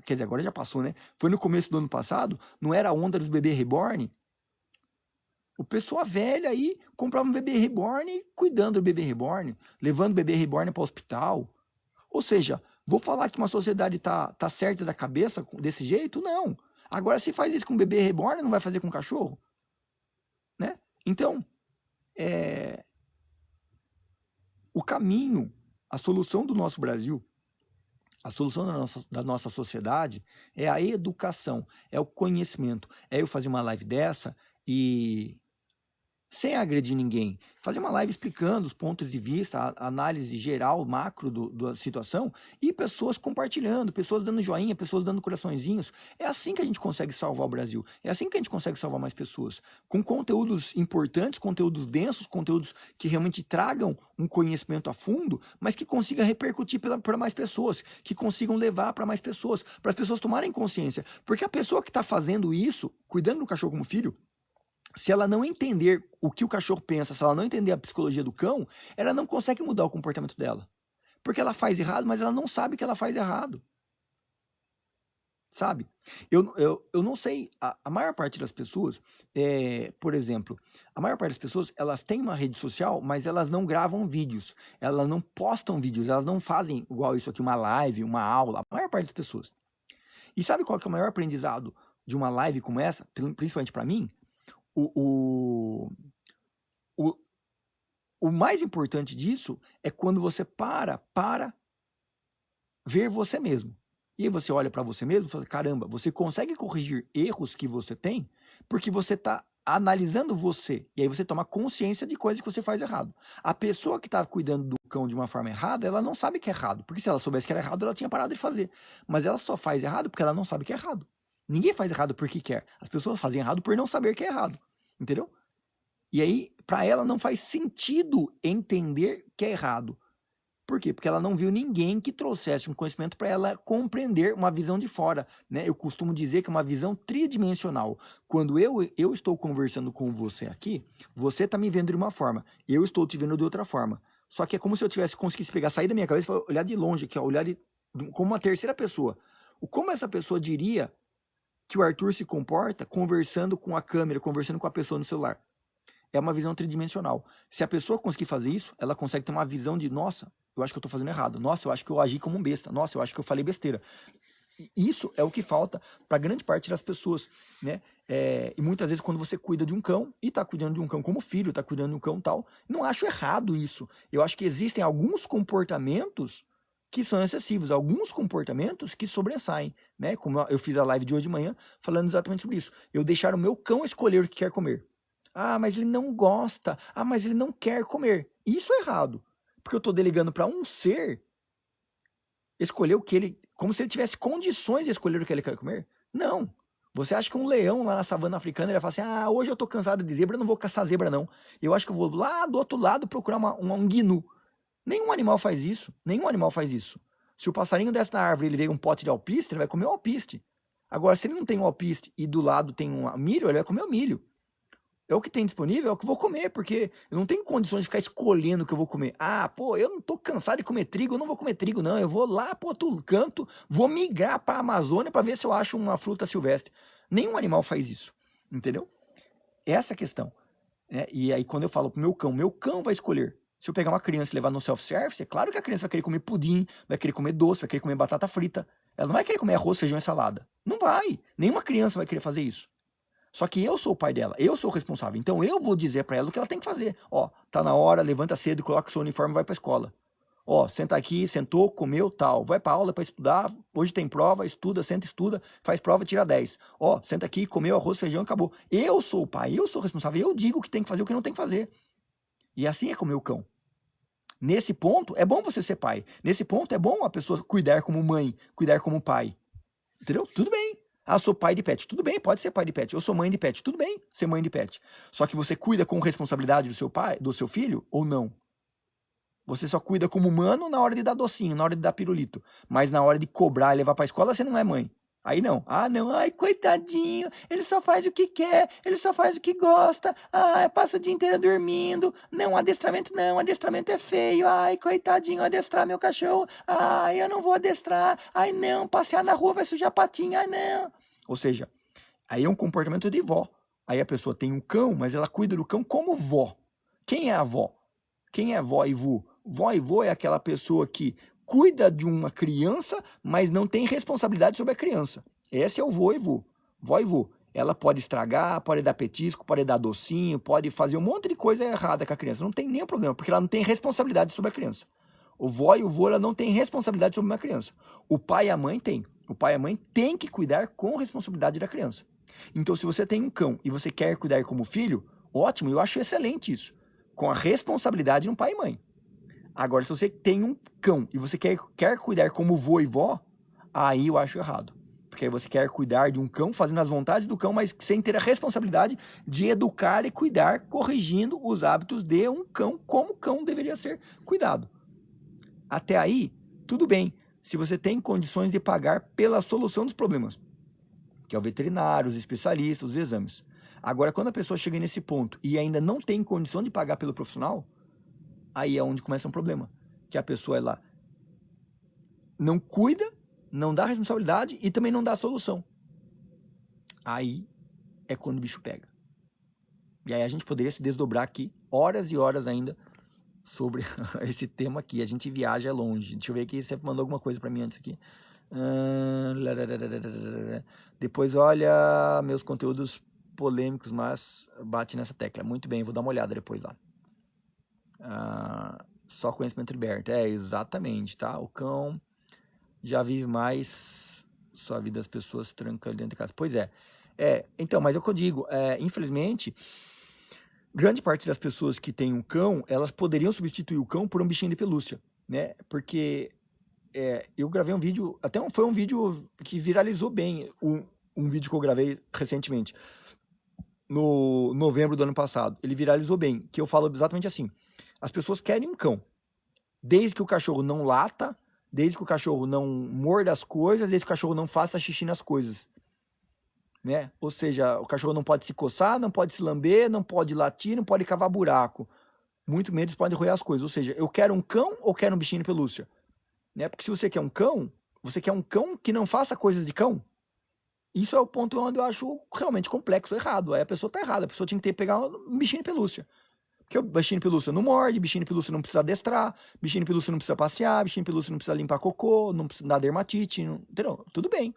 Quer dizer, agora já passou, né? Foi no começo do ano passado, não era a onda dos bebês reborn? O pessoal velho aí comprava um bebê reborn e cuidando do bebê reborn, levando o bebê reborn para o hospital. Ou seja, vou falar que uma sociedade tá certa da cabeça desse jeito? Não. Agora, se faz isso com um bebê reborn, não vai fazer com um cachorro? Né? Então, o caminho, a solução do nosso Brasil, a solução da nossa sociedade é a educação, é o conhecimento. É eu fazer uma live dessa e, sem agredir ninguém, fazer uma live explicando os pontos de vista, a análise geral, macro da situação, e pessoas compartilhando, pessoas dando joinha, pessoas dando coraçõezinhos. É assim que a gente consegue salvar o Brasil. É assim que a gente consegue salvar mais pessoas. Com conteúdos importantes, conteúdos densos, conteúdos que realmente tragam um conhecimento a fundo, mas que consiga repercutir para mais pessoas, que consigam levar para mais pessoas, para as pessoas tomarem consciência. Porque a pessoa que está fazendo isso, cuidando do cachorro como filho, se ela não entender o que o cachorro pensa, se ela não entender a psicologia do cão, ela não consegue mudar o comportamento dela. Porque ela faz errado, mas ela não sabe que ela faz errado. Sabe? Eu não sei, a maior parte das pessoas, por exemplo, a maior parte das pessoas, elas têm uma rede social, mas elas não gravam vídeos, elas não postam vídeos, elas não fazem igual isso aqui, uma live, uma aula, a maior parte das pessoas. E sabe qual que é o maior aprendizado de uma live como essa, principalmente para mim? O mais importante disso é quando você para ver você mesmo. E aí você olha para você mesmo e fala, caramba, você consegue corrigir erros que você tem porque você está analisando você. E aí você toma consciência de coisas que você faz errado. A pessoa que está cuidando do cão de uma forma errada, ela não sabe que é errado. Porque se ela soubesse que era errado, ela tinha parado de fazer. Mas ela só faz errado porque ela não sabe que é errado. Ninguém faz errado porque quer. As pessoas fazem errado por não saber que é errado. Entendeu? E aí, para ela não faz sentido entender que é errado. Por quê? Porque ela não viu ninguém que trouxesse um conhecimento para ela compreender uma visão de fora. Né? Eu costumo dizer que é uma visão tridimensional. Quando eu estou conversando com você aqui, você está me vendo de uma forma, eu estou te vendo de outra forma. Só que é como se eu tivesse conseguisse pegar, sair da minha cabeça e olhar de longe, aqui, ó, olhar como uma terceira pessoa. Como essa pessoa diria que o Arthur se comporta conversando com a câmera, conversando com a pessoa no celular? É uma visão tridimensional. Se a pessoa conseguir fazer isso, ela consegue ter uma visão de, nossa, eu acho que eu estou fazendo errado. Nossa, eu acho que eu agi como um besta. Nossa, eu acho que eu falei besteira. Isso é o que falta para grande parte das pessoas, né? E muitas vezes quando você cuida de um cão, e está cuidando de um cão como filho, está cuidando de um cão tal, não acho errado isso. Eu acho que existem alguns comportamentos que são excessivos, alguns comportamentos que sobressaem, né? Como eu fiz a live de hoje de manhã, falando exatamente sobre isso. Eu deixar o meu cão escolher o que quer comer. Ah, mas ele não gosta. Ah, mas ele não quer comer. Isso é errado. Porque eu estou delegando para um ser escolher o que ele... Como se ele tivesse condições de escolher o que ele quer comer. Não. Você acha que um leão lá na savana africana, ele vai falar assim, ah, hoje eu estou cansado de zebra, eu não vou caçar zebra não. Eu acho que eu vou lá do outro lado procurar um gnu. Nenhum animal faz isso. Nenhum animal faz isso. Se o passarinho desce na árvore e ele vê um pote de alpiste, ele vai comer o alpiste. Agora, se ele não tem um alpiste e do lado tem um milho, ele vai comer o milho. É o que tem disponível, é o que eu vou comer, porque eu não tenho condições de ficar escolhendo o que eu vou comer. Ah, pô, eu não tô cansado de comer trigo, eu não vou comer trigo, não. Eu vou lá pro outro canto, vou migrar para a Amazônia para ver se eu acho uma fruta silvestre. Nenhum animal faz isso, entendeu? Essa é a questão. Né? E aí quando eu falo pro meu cão vai escolher. Se eu pegar uma criança e levar no self-service, é claro que a criança vai querer comer pudim, vai querer comer doce, vai querer comer batata frita. Ela não vai querer comer arroz, feijão e salada. Não vai. Nenhuma criança vai querer fazer isso. Só que eu sou o pai dela, eu sou o responsável. Então eu vou dizer para ela o que ela tem que fazer. Ó, tá na hora, levanta cedo, coloca o seu uniforme e vai pra escola. Ó, senta aqui, sentou, comeu, tal. Vai pra aula para estudar, hoje tem prova, estuda, senta, estuda, faz prova, tira 10. Ó, senta aqui, comeu arroz, feijão e acabou. Eu sou o pai, eu sou o responsável, eu digo o que tem que fazer e o que não tem que fazer. E assim é com o meu cão. Nesse ponto, é bom você ser pai. Nesse ponto, é bom a pessoa cuidar como mãe, cuidar como pai. Entendeu? Tudo bem. Ah, sou pai de pet. Tudo bem, pode ser pai de pet. Eu sou mãe de pet. Tudo bem ser mãe de pet. Só que você cuida com responsabilidade do seu pai, do seu filho, ou não? Você só cuida como humano na hora de dar docinho, na hora de dar pirulito. Mas na hora de cobrar e levar pra escola, você não é mãe. Aí não. Ah, não. Ai, coitadinho. Ele só faz o que quer. Ele só faz o que gosta. Ah, passa o dia inteiro dormindo. Não, adestramento não. Adestramento é feio. Ai, coitadinho, adestrar meu cachorro. Ai, eu não vou adestrar. Ai, não. Passear na rua vai sujar a patinha. Ai, não. Ou seja, aí é um comportamento de vó. Aí a pessoa tem um cão, mas ela cuida do cão como vó. Quem é a vó? Quem é vó e vô? Vó e vô é aquela pessoa que cuida de uma criança, mas não tem responsabilidade sobre a criança. Esse é o vô e vô. Vó e vô. Ela pode estragar, pode dar petisco, pode dar docinho, pode fazer um monte de coisa errada com a criança. Não tem nenhum problema, porque ela não tem responsabilidade sobre a criança. O vó e o vô, ela não tem responsabilidade sobre uma criança. O pai e a mãe tem. O pai e a mãe têm que cuidar com responsabilidade da criança. Então, se você tem um cão e você quer cuidar como filho, ótimo, eu acho excelente isso. Com a responsabilidade no pai e mãe. Agora, se você tem um cão e você quer cuidar como vô e vó, aí eu acho errado. Porque aí você quer cuidar de um cão, fazendo as vontades do cão, mas sem ter a responsabilidade de educar e cuidar, corrigindo os hábitos de um cão, como o cão deveria ser cuidado. Até aí, tudo bem, se você tem condições de pagar pela solução dos problemas, que é o veterinário, os especialistas, os exames. Agora, quando a pessoa chega nesse ponto e ainda não tem condição de pagar pelo profissional, aí é onde começa um problema. Que a pessoa ela não cuida, não dá responsabilidade e também não dá solução. Aí é quando o bicho pega. E aí a gente poderia se desdobrar aqui horas e horas ainda sobre esse tema aqui. A gente viaja longe. Deixa eu ver aqui, você mandou alguma coisa para mim antes aqui. Depois olha meus conteúdos polêmicos, mas bate nessa tecla. Muito bem, vou dar uma olhada depois lá. Só conhecimento liberto. É, exatamente, tá? O cão já vive mais, só a vida das pessoas tranca dentro de casa. Pois é. Então, mas é o que eu digo, infelizmente, grande parte das pessoas que têm um cão, elas poderiam substituir o cão por um bichinho de pelúcia, né? Porque eu gravei um vídeo, foi um vídeo que viralizou bem, um vídeo que eu gravei recentemente, no novembro do ano passado. Ele viralizou bem, que eu falo exatamente assim. As pessoas querem um cão, desde que o cachorro não lata, desde que o cachorro não morda as coisas, desde que o cachorro não faça xixi nas coisas. Né? Ou seja, o cachorro não pode se coçar, não pode se lamber, não pode latir, não pode cavar buraco. Muito menos pode roer as coisas. Ou seja, eu quero um cão ou quero um bichinho de pelúcia? Né? Porque se você quer um cão que não faça coisas de cão. Isso é o ponto onde eu acho realmente complexo, errado. Aí a pessoa tá errada, a pessoa tinha que pegar um bichinho de pelúcia. Porque o bichinho de pelúcia não morde, bichinho de pelúcia não precisa adestrar, bichinho de pelúcia não precisa passear, bichinho de pelúcia não precisa limpar cocô, não precisa dar dermatite, entendeu? Tudo bem.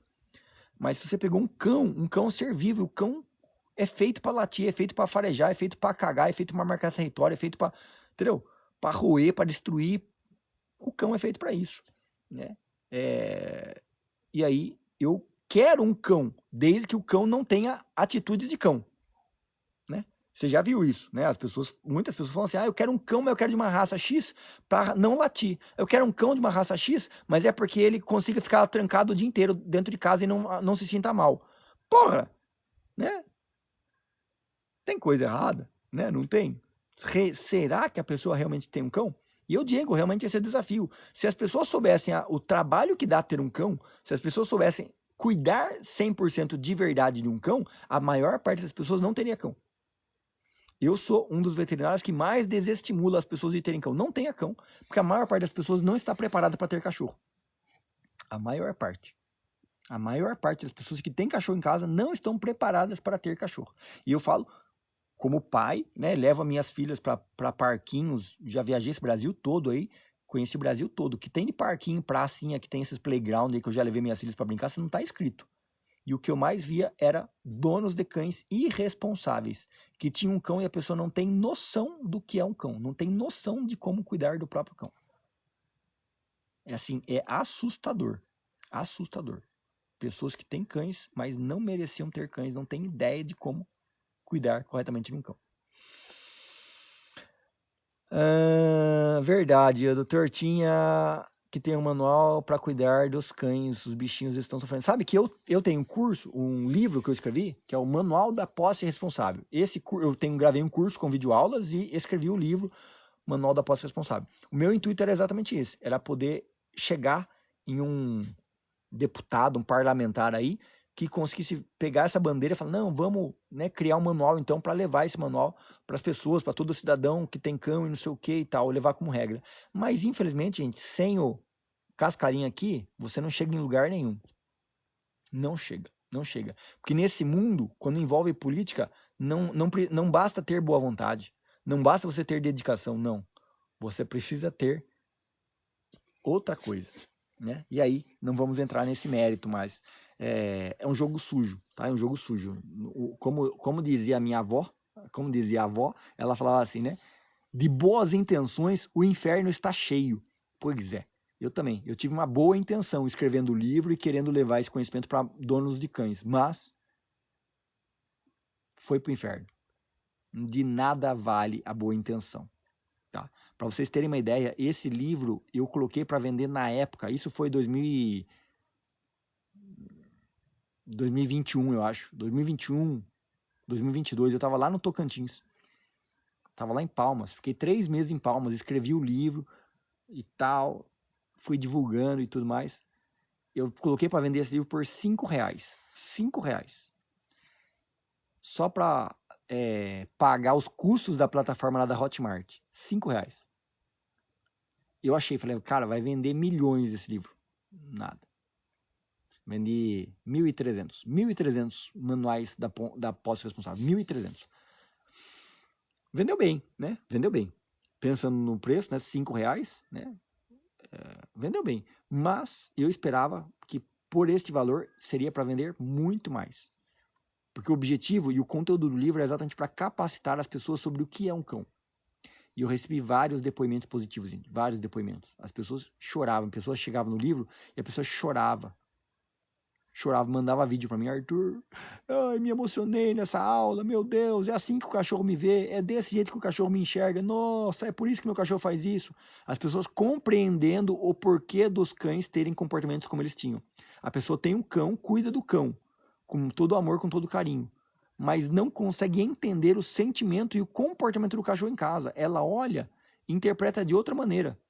Mas se você pegou um cão é um ser vivo, o cão é feito para latir, é feito para farejar, é feito para cagar, é feito para marcar território, é feito para, entendeu? Para roer, para destruir. O cão é feito para isso, né? E aí eu quero um cão, desde que o cão não tenha atitudes de cão, né? Você já viu isso, né? Muitas pessoas falam assim, eu quero um cão, mas eu quero de uma raça X para não latir. Eu quero um cão de uma raça X, mas é porque ele consiga ficar trancado o dia inteiro dentro de casa e não se sinta mal. Porra, né? Tem coisa errada, né? Não tem? Será que a pessoa realmente tem um cão? E eu digo, realmente esse é o desafio. Se as pessoas soubessem o trabalho que dá ter um cão, se as pessoas soubessem cuidar 100% de verdade de um cão, a maior parte das pessoas não teria cão. Eu sou um dos veterinários que mais desestimula as pessoas de terem cão. Não tenha cão, porque a maior parte das pessoas não está preparada para ter cachorro. A maior parte. A maior parte das pessoas que têm cachorro em casa não estão preparadas para ter cachorro. E eu falo, como pai, né, levo as minhas filhas para parquinhos, já viajei esse Brasil todo aí, conheci o Brasil todo. O que tem de parquinho, pracinha, que tem esses playground aí que eu já levei minhas filhas para brincar, você não tá escrito. E o que eu mais via era donos de cães irresponsáveis, que tinham um cão e a pessoa não tem noção do que é um cão, não tem noção de como cuidar do próprio cão. É assim, é assustador, assustador. Pessoas que têm cães, mas não mereciam ter cães, não têm ideia de como cuidar corretamente de um cão. Verdade, o doutor tinha que ter um manual para cuidar dos cães, os bichinhos estão sofrendo. Sabe que eu tenho um curso, um livro que eu escrevi, que é o Manual da Posse Responsável. Gravei um curso com videoaulas e escrevi o livro Manual da Posse Responsável. O meu intuito era exatamente esse, era poder chegar em um deputado, um parlamentar aí, que conseguisse pegar essa bandeira e falar, não, vamos, né, criar um manual então para levar esse manual para as pessoas, para todo cidadão que tem cão e não sei o que e tal, levar como regra. Mas infelizmente, gente, sem o cascarinha aqui, você não chega em lugar nenhum. Não chega, não chega. Porque nesse mundo, quando envolve política, não basta ter boa vontade, não basta você ter dedicação, não. Você precisa ter outra coisa, né? E aí, não vamos entrar nesse mérito, mas é um jogo sujo, tá? É um jogo sujo. Como dizia a minha avó, ela falava assim, né? De boas intenções, o inferno está cheio. Pois é, eu também. Eu tive uma boa intenção escrevendo o livro e querendo levar esse conhecimento para donos de cães, mas foi pro inferno. De nada vale a boa intenção, tá? Para vocês terem uma ideia, esse livro eu coloquei para vender na época, isso foi 2021, eu acho. 2021, 2022, eu tava lá no Tocantins. Tava lá em Palmas. Fiquei 3 meses em Palmas, escrevi o livro e tal. Fui divulgando e tudo mais. Eu coloquei para vender esse livro por R$5. R$5. Só para pagar os custos da plataforma lá da Hotmart. R$5. Eu achei, falei, cara, vai vender milhões esse livro. Nada. Vendi 1.300 manuais da posse responsável, 1.300. Vendeu bem, né? Vendeu bem. Pensando no preço, né? R$5, né? Vendeu bem. Mas eu esperava que por este valor seria para vender muito mais. Porque o objetivo e o conteúdo do livro é exatamente para capacitar as pessoas sobre o que é um cão. E eu recebi vários depoimentos positivos, gente. Vários depoimentos. As pessoas choravam. Pessoas chegavam no livro e a pessoa chorava. Chorava, mandava vídeo para mim, Arthur, ai, me emocionei nessa aula, meu Deus, é assim que o cachorro me vê, é desse jeito que o cachorro me enxerga, nossa, é por isso que meu cachorro faz isso. As pessoas compreendendo o porquê dos cães terem comportamentos como eles tinham. A pessoa tem um cão, cuida do cão, com todo amor, com todo carinho, mas não consegue entender o sentimento e o comportamento do cachorro em casa. Ela olha e interpreta de outra maneira,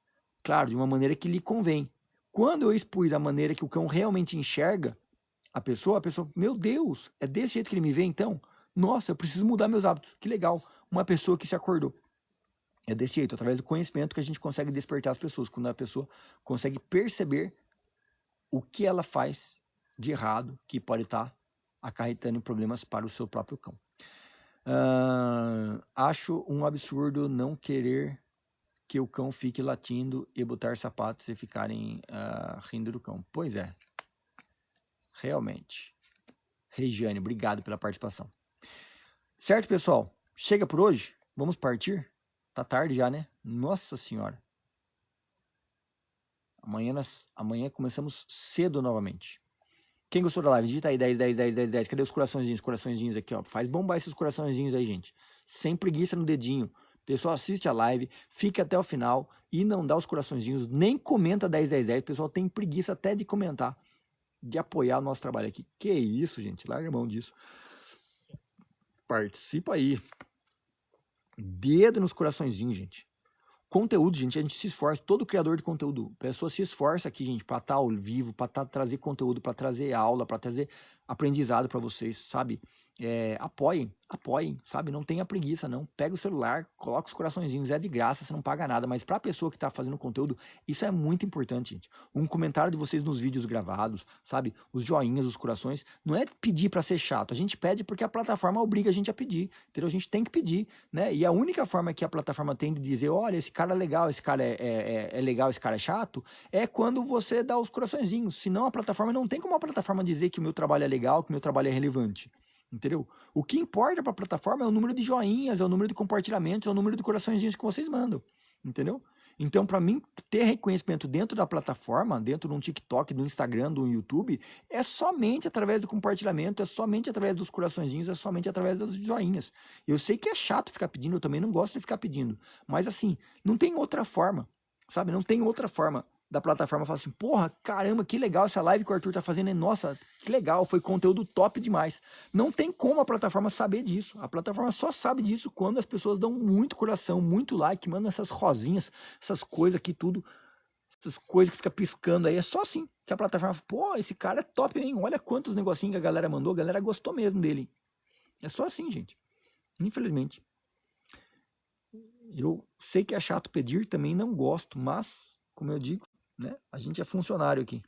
claro, de uma maneira que lhe convém. Quando eu expus a maneira que o cão realmente enxerga a pessoa, meu Deus, é desse jeito que ele me vê então? Nossa, eu preciso mudar meus hábitos. Que legal, uma pessoa que se acordou. É desse jeito, através do conhecimento que a gente consegue despertar as pessoas, quando a pessoa consegue perceber o que ela faz de errado, que pode estar acarretando problemas para o seu próprio cão. Acho um absurdo não querer que o cão fique latindo e botar sapatos e ficarem rindo do cão. Pois é. Realmente. Regiane, obrigado pela participação. Certo, pessoal? Chega por hoje? Vamos partir? Tá tarde já, né? Nossa Senhora. Amanhã começamos cedo novamente. Quem gostou da live, digita aí 10, 10, 10, 10, 10. Cadê os coraçõezinhos aqui, ó? Faz bombar esses coraçõezinhos aí, gente. Sem preguiça no dedinho. O pessoal assiste a live, fica até o final e não dá os coraçõezinhos, nem comenta 10, 10, 10. O pessoal tem preguiça até de comentar, de apoiar o nosso trabalho aqui. Que isso, gente, larga a mão disso. Participa aí. Dedo nos coraçõezinhos, gente. Conteúdo, gente, a gente se esforça, todo criador de conteúdo, a pessoa se esforça aqui, gente, para estar ao vivo, para trazer conteúdo, para trazer aula, para trazer aprendizado para vocês, sabe? apoiem, sabe? Não tenha preguiça, não. Pega o celular, coloca os coraçõezinhos, é de graça, você não paga nada. Mas para a pessoa que está fazendo conteúdo, isso é muito importante, gente. Um comentário de vocês nos vídeos gravados, sabe? Os joinhas, os corações, não é pedir para ser chato. A gente pede porque a plataforma obriga a gente a pedir, entendeu? A gente tem que pedir, né? E a única forma que a plataforma tem de dizer, olha, esse cara é legal, esse cara é legal, esse cara é chato, é quando você dá os coraçõezinhos. Senão a plataforma não tem como a plataforma dizer que o meu trabalho é legal, que o meu trabalho é relevante. Entendeu? O que importa para a plataforma é o número de joinhas, é o número de compartilhamentos, é o número de coraçõezinhos que vocês mandam. Entendeu? Então, para mim, ter reconhecimento dentro da plataforma, dentro de um TikTok, do Instagram, do YouTube, é somente através do compartilhamento, é somente através dos coraçõezinhos, é somente através das joinhas. Eu sei que é chato ficar pedindo, eu também não gosto de ficar pedindo. Mas assim, não tem outra forma, sabe? Não tem outra forma da plataforma falar assim, porra, caramba, que legal essa live que o Arthur tá fazendo, nossa, que legal, foi conteúdo top demais. Não tem como a plataforma saber disso, a plataforma só sabe disso quando as pessoas dão muito coração, muito like, mandam essas rosinhas, essas coisas aqui tudo, essas coisas que fica piscando aí, é só assim que a plataforma fala, pô, esse cara é top, hein, olha quantos negocinhos que a galera mandou, a galera gostou mesmo dele. É só assim, gente, infelizmente. Eu sei que é chato pedir, também não gosto, mas, como eu digo, né? A gente é funcionário aqui.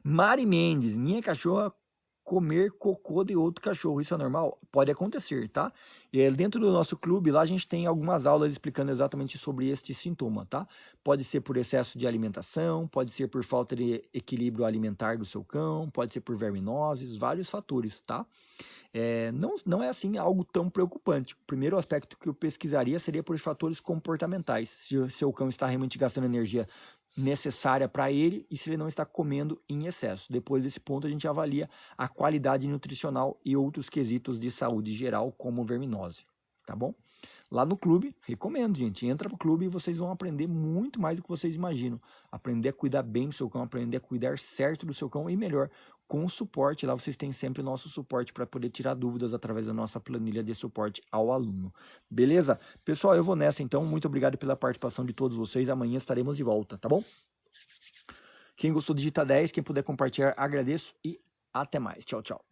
Mari Mendes, minha cachorra comer cocô de outro cachorro, isso é normal? Pode acontecer, tá? E dentro do nosso clube, lá a gente tem algumas aulas explicando exatamente sobre este sintoma, tá? Pode ser por excesso de alimentação, pode ser por falta de equilíbrio alimentar do seu cão, pode ser por verminoses, vários fatores, tá? Não é assim algo tão preocupante. O primeiro aspecto que eu pesquisaria seria por fatores comportamentais. Se o seu cão está realmente gastando energia necessária para ele e se ele não está comendo em excesso. Depois desse ponto a gente avalia a qualidade nutricional e outros quesitos de saúde geral, como verminose, tá bom? Lá no clube, recomendo, gente, entra pro clube e vocês vão aprender muito mais do que vocês imaginam. Aprender a cuidar bem do seu cão, aprender a cuidar certo do seu cão e melhor, com suporte. Lá vocês têm sempre o nosso suporte para poder tirar dúvidas através da nossa planilha de suporte ao aluno. Beleza? Pessoal, eu vou nessa então. Muito obrigado pela participação de todos vocês. Amanhã estaremos de volta, tá bom? Quem gostou, digita 10. Quem puder compartilhar, agradeço e até mais. Tchau, tchau.